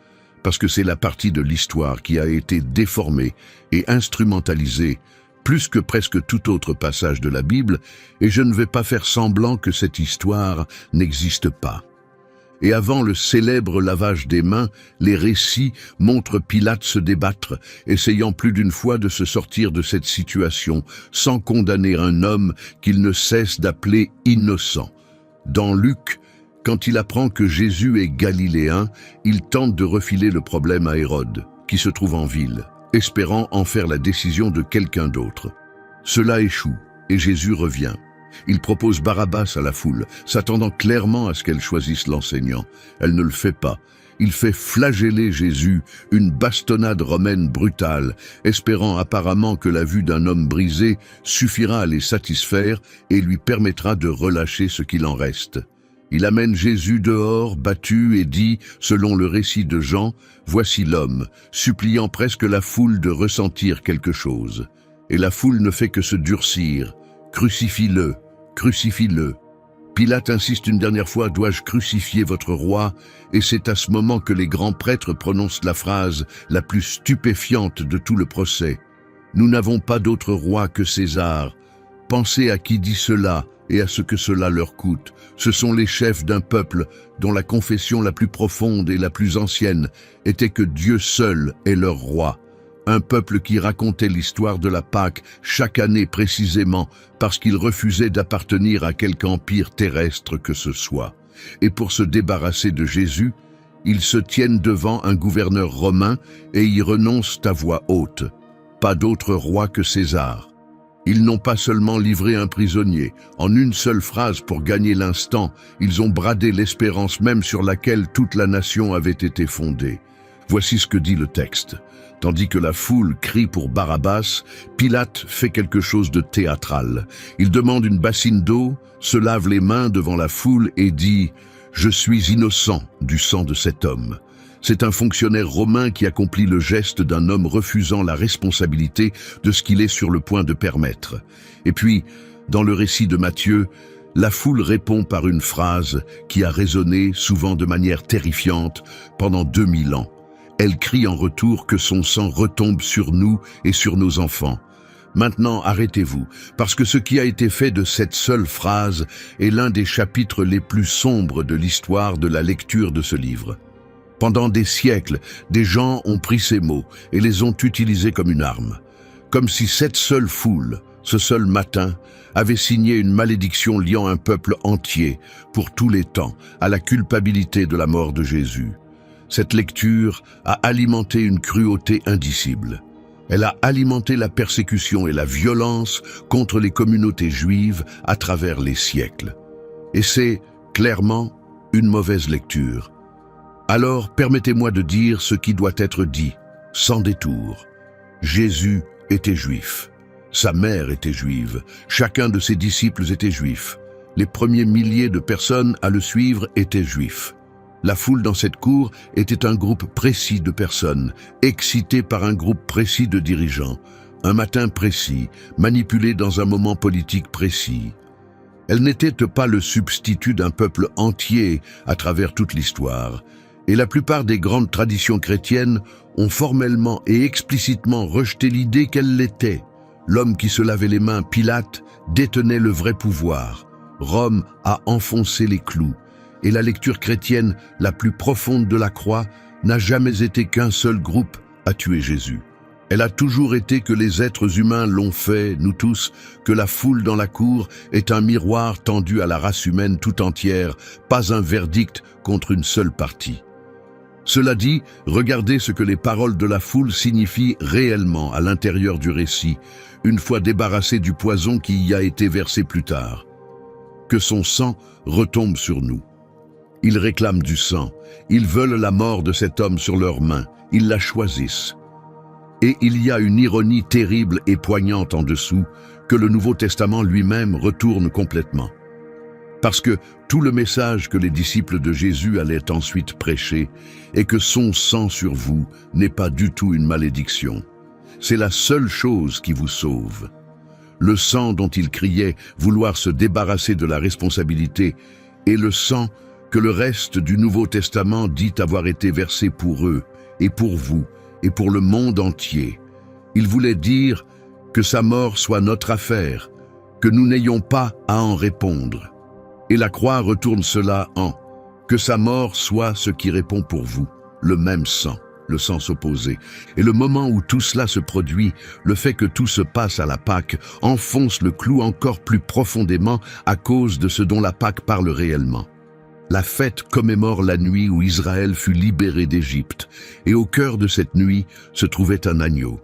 parce que c'est la partie de l'histoire qui a été déformée et instrumentalisée plus que presque tout autre passage de la Bible, et je ne vais pas faire semblant que cette histoire n'existe pas. Et avant le célèbre lavage des mains, les récits montrent Pilate se débattre, essayant plus d'une fois de se sortir de cette situation, sans condamner un homme qu'il ne cesse d'appeler innocent. Dans Luc, quand il apprend que Jésus est galiléen, il tente de refiler le problème à Hérode, qui se trouve en ville, espérant en faire la décision de quelqu'un d'autre. Cela échoue, et Jésus revient. Il propose Barabbas à la foule, s'attendant clairement à ce qu'elle choisisse l'enseignant. Elle ne le fait pas. Il fait flageller Jésus, une bastonnade romaine brutale, espérant apparemment que la vue d'un homme brisé suffira à les satisfaire et lui permettra de relâcher ce qu'il en reste. Il amène Jésus dehors, battu, et dit, selon le récit de Jean, « Voici l'homme », suppliant presque la foule de ressentir quelque chose. Et la foule ne fait que se durcir. « Crucifie-le, crucifie-le ». Pilate insiste une dernière fois, « Dois-je crucifier votre roi ?» Et c'est à ce moment que les grands prêtres prononcent la phrase la plus stupéfiante de tout le procès. « Nous n'avons pas d'autre roi que César. » Pensez à qui dit cela et à ce que cela leur coûte. Ce sont les chefs d'un peuple dont la confession la plus profonde et la plus ancienne était que Dieu seul est leur roi. Un peuple qui racontait l'histoire de la Pâque chaque année précisément parce qu'il refusait d'appartenir à quelque empire terrestre que ce soit. Et pour se débarrasser de Jésus, ils se tiennent devant un gouverneur romain et y renoncent à voix haute. Pas d'autre roi que César. Ils n'ont pas seulement livré un prisonnier. En une seule phrase pour gagner l'instant, ils ont bradé l'espérance même sur laquelle toute la nation avait été fondée. Voici ce que dit le texte. Tandis que la foule crie pour Barabbas, Pilate fait quelque chose de théâtral. Il demande une bassine d'eau, se lave les mains devant la foule et dit « Je suis innocent du sang de cet homme ». C'est un fonctionnaire romain qui accomplit le geste d'un homme refusant la responsabilité de ce qu'il est sur le point de permettre. Et puis, dans le récit de Matthieu, la foule répond par une phrase qui a résonné, souvent de manière terrifiante, pendant 2000 ans. Elle crie en retour que son sang retombe sur nous et sur nos enfants. Maintenant, arrêtez-vous, parce que ce qui a été fait de cette seule phrase est l'un des chapitres les plus sombres de l'histoire de la lecture de ce livre. Pendant des siècles, des gens ont pris ces mots et les ont utilisés comme une arme. Comme si cette seule foule, ce seul matin, avait signé une malédiction liant un peuple entier, pour tous les temps, à la culpabilité de la mort de Jésus. Cette lecture a alimenté une cruauté indicible. Elle a alimenté la persécution et la violence contre les communautés juives à travers les siècles. Et c'est, clairement, une mauvaise lecture. Alors, permettez-moi de dire ce qui doit être dit, sans détour. Jésus était juif. Sa mère était juive. Chacun de ses disciples était juif. Les premiers milliers de personnes à le suivre étaient juifs. La foule dans cette cour était un groupe précis de personnes, excité par un groupe précis de dirigeants, un matin précis, manipulé dans un moment politique précis. Elle n'était pas le substitut d'un peuple entier à travers toute l'histoire. Et la plupart des grandes traditions chrétiennes ont formellement et explicitement rejeté l'idée qu'elle l'était. L'homme qui se lavait les mains, Pilate, détenait le vrai pouvoir. Rome a enfoncé les clous. Et la lecture chrétienne la plus profonde de la croix n'a jamais été qu'un seul groupe à tuer Jésus. Elle a toujours été que les êtres humains l'ont fait, nous tous, que la foule dans la cour est un miroir tendu à la race humaine tout entière, pas un verdict contre une seule partie. Cela dit, regardez ce que les paroles de la foule signifient réellement à l'intérieur du récit, une fois débarrassé du poison qui y a été versé plus tard. Que son sang retombe sur nous. Ils réclament du sang, ils veulent la mort de cet homme sur leurs mains, ils la choisissent. Et il y a une ironie terrible et poignante en dessous que le Nouveau Testament lui-même retourne complètement. Parce que tout le message que les disciples de Jésus allaient ensuite prêcher est que son sang sur vous n'est pas du tout une malédiction. C'est la seule chose qui vous sauve. Le sang dont ils criaient vouloir se débarrasser de la responsabilité est le sang que le reste du Nouveau Testament dit avoir été versé pour eux et pour vous et pour le monde entier. Il voulait dire que sa mort soit notre affaire, que nous n'ayons pas à en répondre. Et la croix retourne cela en « que sa mort soit ce qui répond pour vous », le même sang, le sens opposé. Et le moment où tout cela se produit, le fait que tout se passe à la Pâque, enfonce le clou encore plus profondément à cause de ce dont la Pâque parle réellement. La fête commémore la nuit où Israël fut libéré d'Égypte, et au cœur de cette nuit se trouvait un agneau.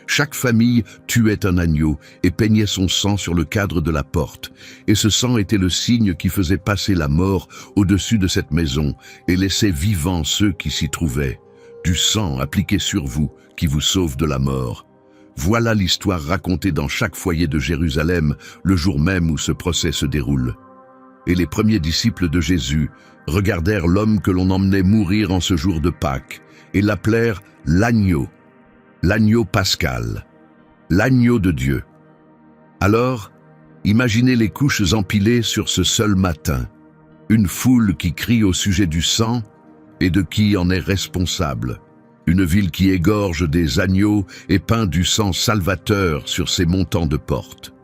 Chaque famille tuait un agneau et peignait son sang sur le cadre de la porte. Et ce sang était le signe qui faisait passer la mort au-dessus de cette maison et laissait vivants ceux qui s'y trouvaient. Du sang appliqué sur vous qui vous sauve de la mort. Voilà l'histoire racontée dans chaque foyer de Jérusalem le jour même où ce procès se déroule. Et les premiers disciples de Jésus regardèrent l'homme que l'on emmenait mourir en ce jour de Pâques et l'appelèrent l'agneau. L'agneau pascal, l'agneau de Dieu. Alors, imaginez les couches empilées sur ce seul matin, une foule qui crie au sujet du sang et de qui en est responsable, une ville qui égorge des agneaux et peint du sang salvateur sur ses montants de porte,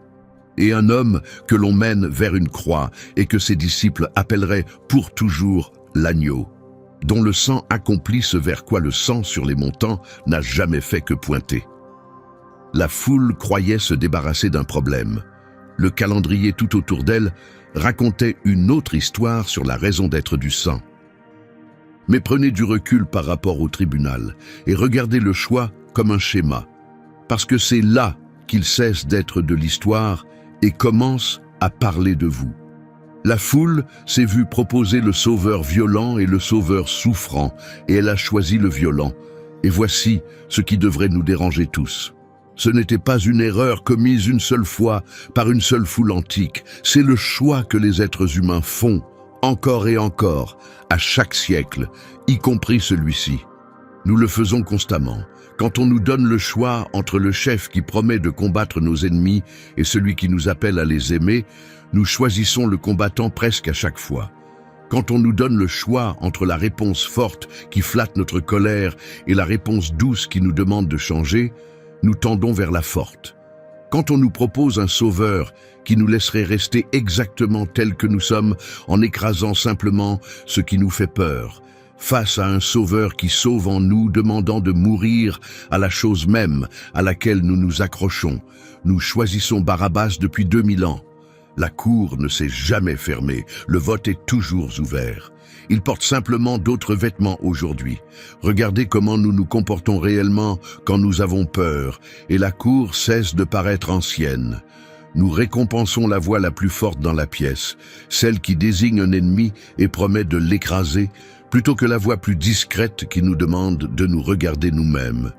et un homme que l'on mène vers une croix et que ses disciples appelleraient pour toujours l'agneau, dont le sang accomplit ce vers quoi le sang sur les montants n'a jamais fait que pointer. La foule croyait se débarrasser d'un problème. le calendrier tout autour d'elle, racontait une autre histoire sur la raison d'être du sang. Mais prenez du recul par rapport au tribunal et regardez le choix comme un schéma, parce que c'est là qu'il cesse d'être de l'histoire et commence à parler de vous. La foule s'est vue proposer le sauveur violent et le sauveur souffrant, et elle a choisi le violent. Et voici ce qui devrait nous déranger tous. Ce n'était pas une erreur commise une seule fois par une seule foule antique, c'est le choix que les êtres humains font, encore et encore, à chaque siècle, y compris celui-ci. Nous le faisons constamment. Quand on nous donne le choix entre le chef qui promet de combattre nos ennemis et celui qui nous appelle à les aimer, nous choisissons le combattant presque à chaque fois. Quand on nous donne le choix entre la réponse forte qui flatte notre colère et la réponse douce qui nous demande de changer, nous tendons vers la forte. Quand on nous propose un sauveur qui nous laisserait rester exactement tel que nous sommes en écrasant simplement ce qui nous fait peur, face à un sauveur qui sauve en nous, demandant de mourir à la chose même à laquelle nous nous accrochons, nous choisissons Barabbas depuis 2000 ans. La cour ne s'est jamais fermée, le vote est toujours ouvert. Il porte simplement d'autres vêtements aujourd'hui. Regardez comment nous nous comportons réellement quand nous avons peur, et la cour cesse de paraître ancienne. Nous récompensons la voix la plus forte dans la pièce, celle qui désigne un ennemi et promet de l'écraser, plutôt que la voix plus discrète qui nous demande de nous regarder nous-mêmes.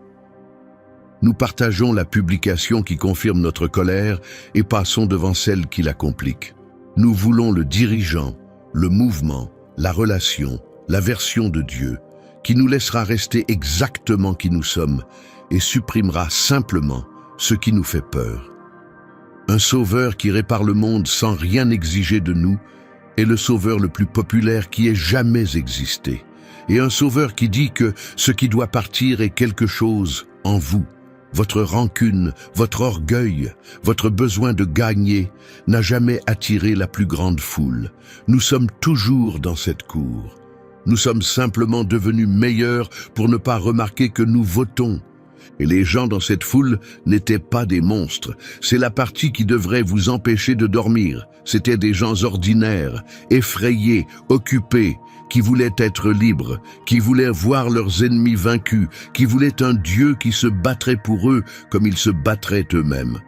Nous partageons la publication qui confirme notre colère et passons devant celle qui la complique. Nous voulons le dirigeant, le mouvement, la relation, la version de Dieu, qui nous laissera rester exactement qui nous sommes et supprimera simplement ce qui nous fait peur. Un sauveur qui répare le monde sans rien exiger de nous est le sauveur le plus populaire qui ait jamais existé. Et un sauveur qui dit que ce qui doit partir est quelque chose en vous. Votre rancune, votre orgueil, votre besoin de gagner n'a jamais attiré la plus grande foule. Nous sommes toujours dans cette cour. Nous sommes simplement devenus meilleurs pour ne pas remarquer que nous votons. Et les gens dans cette foule n'étaient pas des monstres. C'est la partie qui devrait vous empêcher de dormir. C'étaient des gens ordinaires, effrayés, occupés, qui voulaient être libres, qui voulaient voir leurs ennemis vaincus, qui voulaient un Dieu qui se battrait pour eux comme ils se battraient eux-mêmes.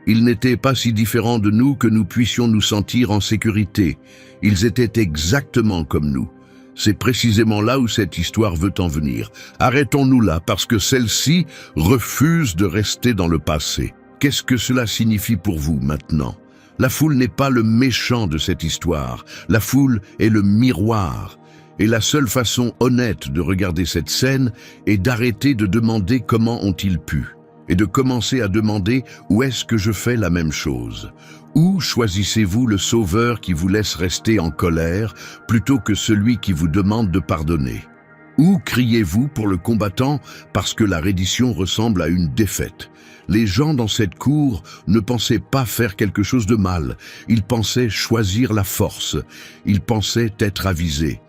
Ils n'étaient pas si différents de nous que nous puissions nous sentir en sécurité. Ils étaient exactement comme nous. C'est précisément là où cette histoire veut en venir. Arrêtons-nous là, parce que celle-ci refuse de rester dans le passé. Qu'est-ce que cela signifie pour vous maintenant? La foule n'est pas le méchant de cette histoire. La foule est le miroir. Et la seule façon honnête de regarder cette scène est d'arrêter de demander comment ont-ils pu, et de commencer à demander où est-ce que je fais la même chose. Où choisissez-vous le sauveur qui vous laisse rester en colère plutôt que celui qui vous demande de pardonner? Où criez-vous pour le combattant parce que la reddition ressemble à une défaite? Les gens dans cette cour ne pensaient pas faire quelque chose de mal. Ils pensaient choisir la force. Ils pensaient être avisés.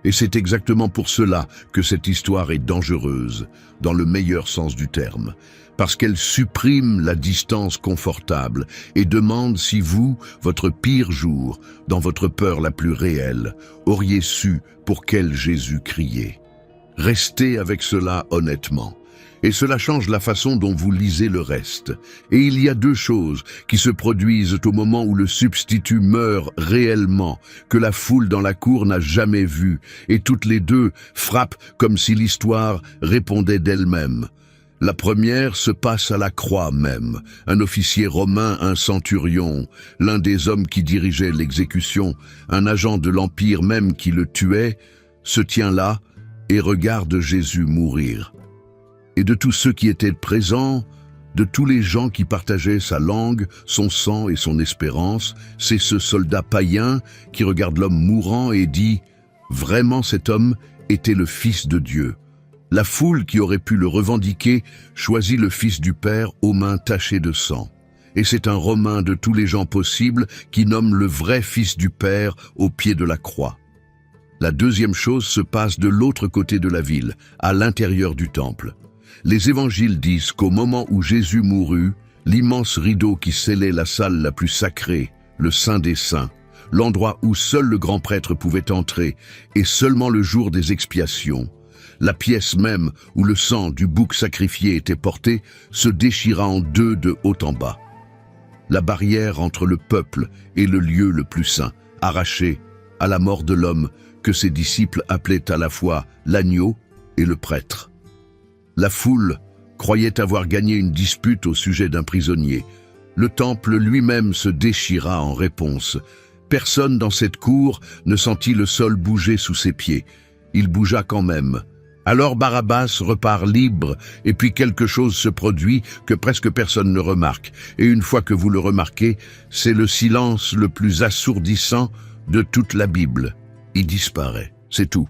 Et c'est exactement pour cela que cette histoire est dangereuse, dans le meilleur sens du terme, parce qu'elle supprime la distance confortable et demande si vous, votre pire jour, dans votre peur la plus réelle, auriez su pour quel Jésus crier. Restez avec cela honnêtement. Et cela change la façon dont vous lisez le reste. Et il y a deux choses qui se produisent au moment où le substitut meurt réellement, que la foule dans la cour n'a jamais vu, et toutes les deux frappent comme si l'histoire répondait d'elle-même. La première se passe à la croix même. Un officier romain, un centurion, l'un des hommes qui dirigeait l'exécution, un agent de l'Empire même qui le tuait, se tient là et regarde Jésus mourir. Et de tous ceux qui étaient présents, de tous les gens qui partageaient sa langue, son sang et son espérance, c'est ce soldat païen qui regarde l'homme mourant et dit « Vraiment cet homme était le Fils de Dieu ». La foule qui aurait pu le revendiquer choisit le Fils du Père aux mains tachées de sang. Et c'est un Romain de tous les gens possibles qui nomme le vrai Fils du Père au pied de la croix. La deuxième chose se passe de l'autre côté de la ville, à l'intérieur du temple. Les évangiles disent qu'au moment où Jésus mourut, l'immense rideau qui scellait la salle la plus sacrée, le Saint des Saints, l'endroit où seul le grand prêtre pouvait entrer, et seulement le jour des expiations. La pièce même où le sang du bouc sacrifié était porté se déchira en deux de haut en bas. La barrière entre le peuple et le lieu le plus saint, arrachée à la mort de l'homme que ses disciples appelaient à la fois l'agneau et le prêtre. La foule croyait avoir gagné une dispute au sujet d'un prisonnier. Le temple lui-même se déchira en réponse. Personne dans cette cour ne sentit le sol bouger sous ses pieds. Il bougea quand même. Alors Barabbas repart libre, et puis quelque chose se produit que presque personne ne remarque. Et une fois que vous le remarquez, c'est le silence le plus assourdissant de toute la Bible. Il disparaît, c'est tout.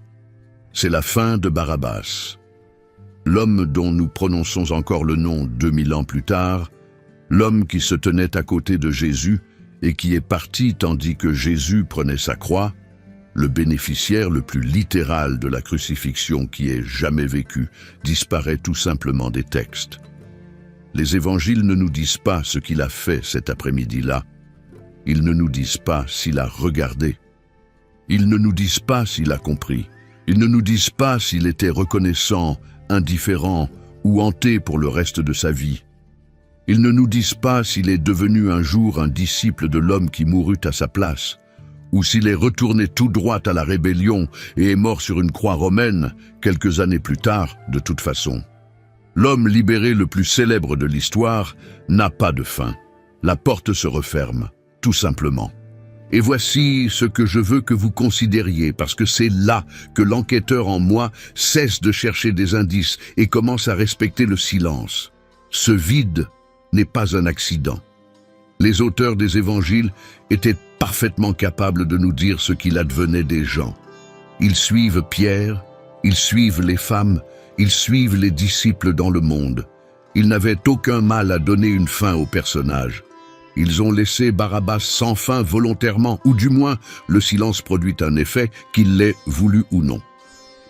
C'est la fin de Barabbas. L'homme dont nous prononçons encore le nom 2000 ans plus tard, l'homme qui se tenait à côté de Jésus et qui est parti tandis que Jésus prenait sa croix, le bénéficiaire le plus littéral de la crucifixion qui ait jamais vécu, disparaît tout simplement des textes. Les évangiles ne nous disent pas ce qu'il a fait cet après-midi-là. Ils ne nous disent pas s'il a regardé. Ils ne nous disent pas s'il a compris. Ils ne nous disent pas s'il était reconnaissant, indifférent ou hanté pour le reste de sa vie. Ils ne nous disent pas s'il est devenu un jour un disciple de l'homme qui mourut à sa place, ou s'il est retourné tout droit à la rébellion et est mort sur une croix romaine quelques années plus tard, de toute façon. L'homme libéré le plus célèbre de l'histoire n'a pas de fin. La porte se referme, tout simplement. Et voici ce que je veux que vous considériez, parce que c'est là que l'enquêteur en moi cesse de chercher des indices et commence à respecter le silence. Ce vide n'est pas un accident. Les auteurs des évangiles étaient parfaitement capables de nous dire ce qu'il advenait des gens. Ils suivent Pierre, ils suivent les femmes, ils suivent les disciples dans le monde. Ils n'avaient aucun mal à donner une fin au personnage. Ils ont laissé Barabbas sans fin volontairement, ou du moins le silence produit un effet, qu'il l'ait voulu ou non.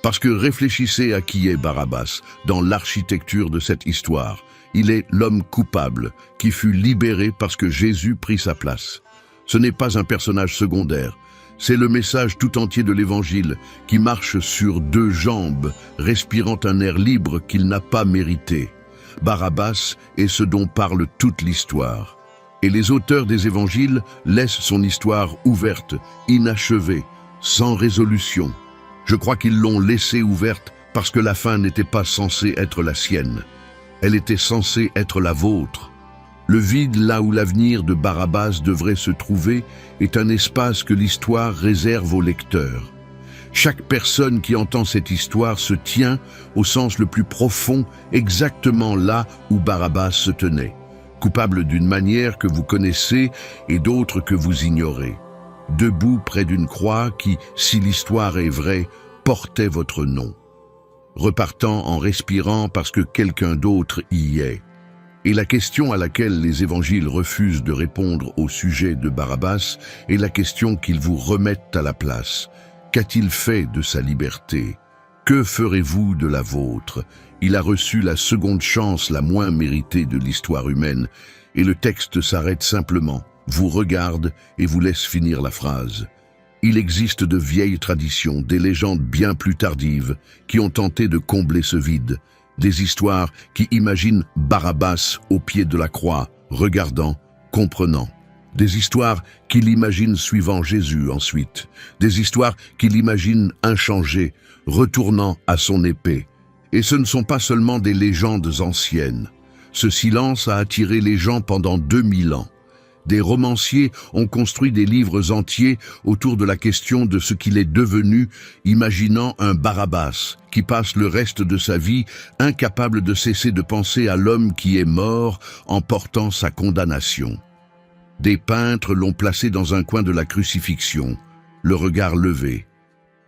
Parce que réfléchissez à qui est Barabbas dans l'architecture de cette histoire. Il est l'homme coupable qui fut libéré parce que Jésus prit sa place. Ce n'est pas un personnage secondaire, c'est le message tout entier de l'Évangile qui marche sur deux jambes, respirant un air libre qu'il n'a pas mérité. Barabbas est ce dont parle toute l'histoire. Et les auteurs des Évangiles laissent son histoire ouverte, inachevée, sans résolution. Je crois qu'ils l'ont laissée ouverte parce que la fin n'était pas censée être la sienne. Elle était censée être la vôtre. Le vide là où l'avenir de Barabbas devrait se trouver est un espace que l'histoire réserve aux lecteurs. Chaque personne qui entend cette histoire se tient, au sens le plus profond, exactement là où Barabbas se tenait, coupable d'une manière que vous connaissez et d'autres que vous ignorez, debout près d'une croix qui, si l'histoire est vraie, portait votre nom, repartant en respirant parce que quelqu'un d'autre y est. Et la question à laquelle les évangiles refusent de répondre au sujet de Barabbas est la question qu'ils vous remettent à la place. Qu'a-t-il fait de sa liberté? Que ferez-vous de la vôtre? Il a reçu la seconde chance la moins méritée de l'histoire humaine, et le texte s'arrête simplement, vous regarde et vous laisse finir la phrase. Il existe de vieilles traditions, des légendes bien plus tardives, qui ont tenté de combler ce vide. Des histoires qui imaginent Barabbas au pied de la croix, regardant, comprenant. Des histoires qui l'imaginent suivant Jésus ensuite. Des histoires qui l'imaginent inchangé, retournant à son épée. Et ce ne sont pas seulement des légendes anciennes. Ce silence a attiré les gens pendant 2000 ans. Des romanciers ont construit des livres entiers autour de la question de ce qu'il est devenu, imaginant un Barabbas qui passe le reste de sa vie incapable de cesser de penser à l'homme qui est mort en portant sa condamnation. Des peintres l'ont placé dans un coin de la crucifixion, le regard levé.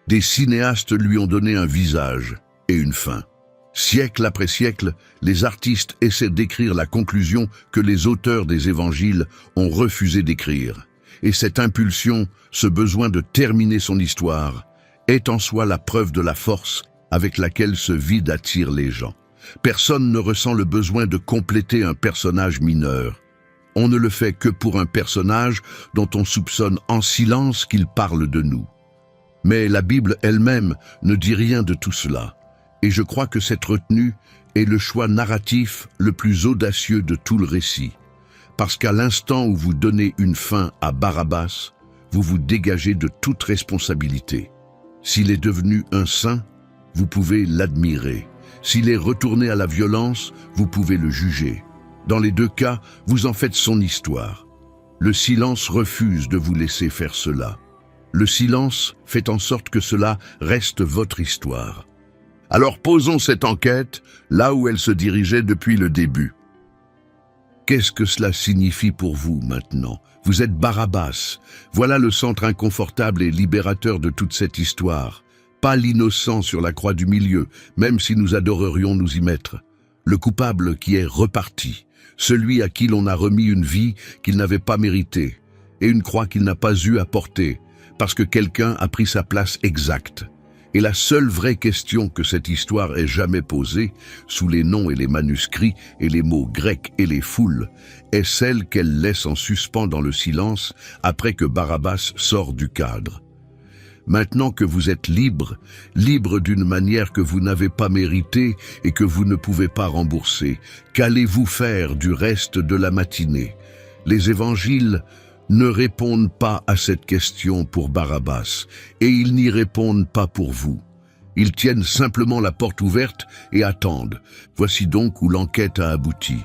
Des cinéastes lui ont donné un visage et une fin. Siècle après siècle, les artistes essaient d'écrire la conclusion que les auteurs des évangiles ont refusé d'écrire. Et cette impulsion, ce besoin de terminer son histoire, est en soi la preuve de la force avec laquelle ce vide attire les gens. Personne ne ressent le besoin de compléter un personnage mineur. On ne le fait que pour un personnage dont on soupçonne en silence qu'il parle de nous. Mais la Bible elle-même ne dit rien de tout cela. Et je crois que cette retenue est le choix narratif le plus audacieux de tout le récit. Parce qu'à l'instant où vous donnez une fin à Barabbas, vous vous dégagez de toute responsabilité. S'il est devenu un saint, vous pouvez l'admirer. S'il est retourné à la violence, vous pouvez le juger. Dans les deux cas, vous en faites son histoire. Le silence refuse de vous laisser faire cela. Le silence fait en sorte que cela reste votre histoire. Alors posons cette enquête là où elle se dirigeait depuis le début. Qu'est-ce que cela signifie pour vous maintenant? Vous êtes Barabbas. Voilà le centre inconfortable et libérateur de toute cette histoire. Pas l'innocent sur la croix du milieu, même si nous adorerions nous y mettre. Le coupable qui est reparti. Celui à qui l'on a remis une vie qu'il n'avait pas méritée et une croix qu'il n'a pas eu à porter, parce que quelqu'un a pris sa place exacte. Et la seule vraie question que cette histoire ait jamais posée, sous les noms et les manuscrits et les mots grecs et les foules, est celle qu'elle laisse en suspens dans le silence après que Barabbas sort du cadre. Maintenant que vous êtes libre, libre d'une manière que vous n'avez pas méritée et que vous ne pouvez pas rembourser, qu'allez-vous faire du reste de la matinée? Les évangiles ne répondent pas à cette question pour Barabbas, et ils n'y répondent pas pour vous. Ils tiennent simplement la porte ouverte et attendent. Voici donc où l'enquête a abouti.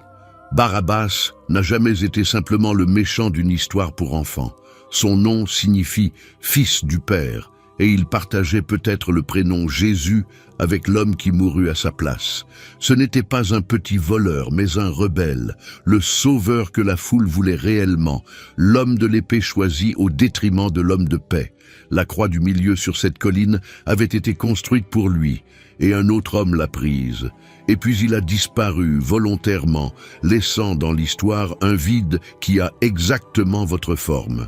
Barabbas n'a jamais été simplement le méchant d'une histoire pour enfants. Son nom signifie « fils du Père », et il partageait peut-être le prénom Jésus avec l'homme qui mourut à sa place. Ce n'était pas un petit voleur, mais un rebelle, le sauveur que la foule voulait réellement, l'homme de l'épée choisi au détriment de l'homme de paix. La croix du milieu sur cette colline avait été construite pour lui, et un autre homme l'a prise. Et puis il a disparu volontairement, laissant dans l'histoire un vide qui a exactement votre forme.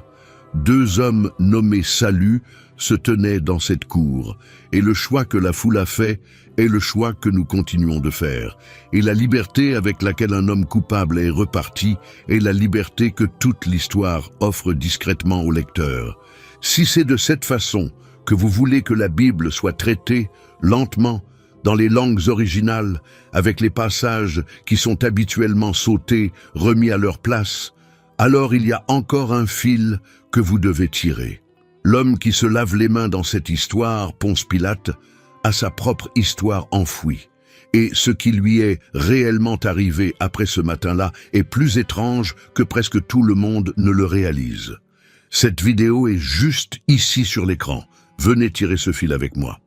Deux hommes nommés Salut se tenaient dans cette cour, et le choix que la foule a fait est le choix que nous continuons de faire. Et la liberté avec laquelle un homme coupable est reparti est la liberté que toute l'histoire offre discrètement au lecteur. Si c'est de cette façon que vous voulez que la Bible soit traitée, lentement, dans les langues originales, avec les passages qui sont habituellement sautés, remis à leur place, alors il y a encore un fil que vous devez tirer. L'homme qui se lave les mains dans cette histoire, Ponce Pilate, a sa propre histoire enfouie. Et ce qui lui est réellement arrivé après ce matin-là est plus étrange que presque tout le monde ne le réalise. Cette vidéo est juste ici sur l'écran. Venez tirer ce fil avec moi.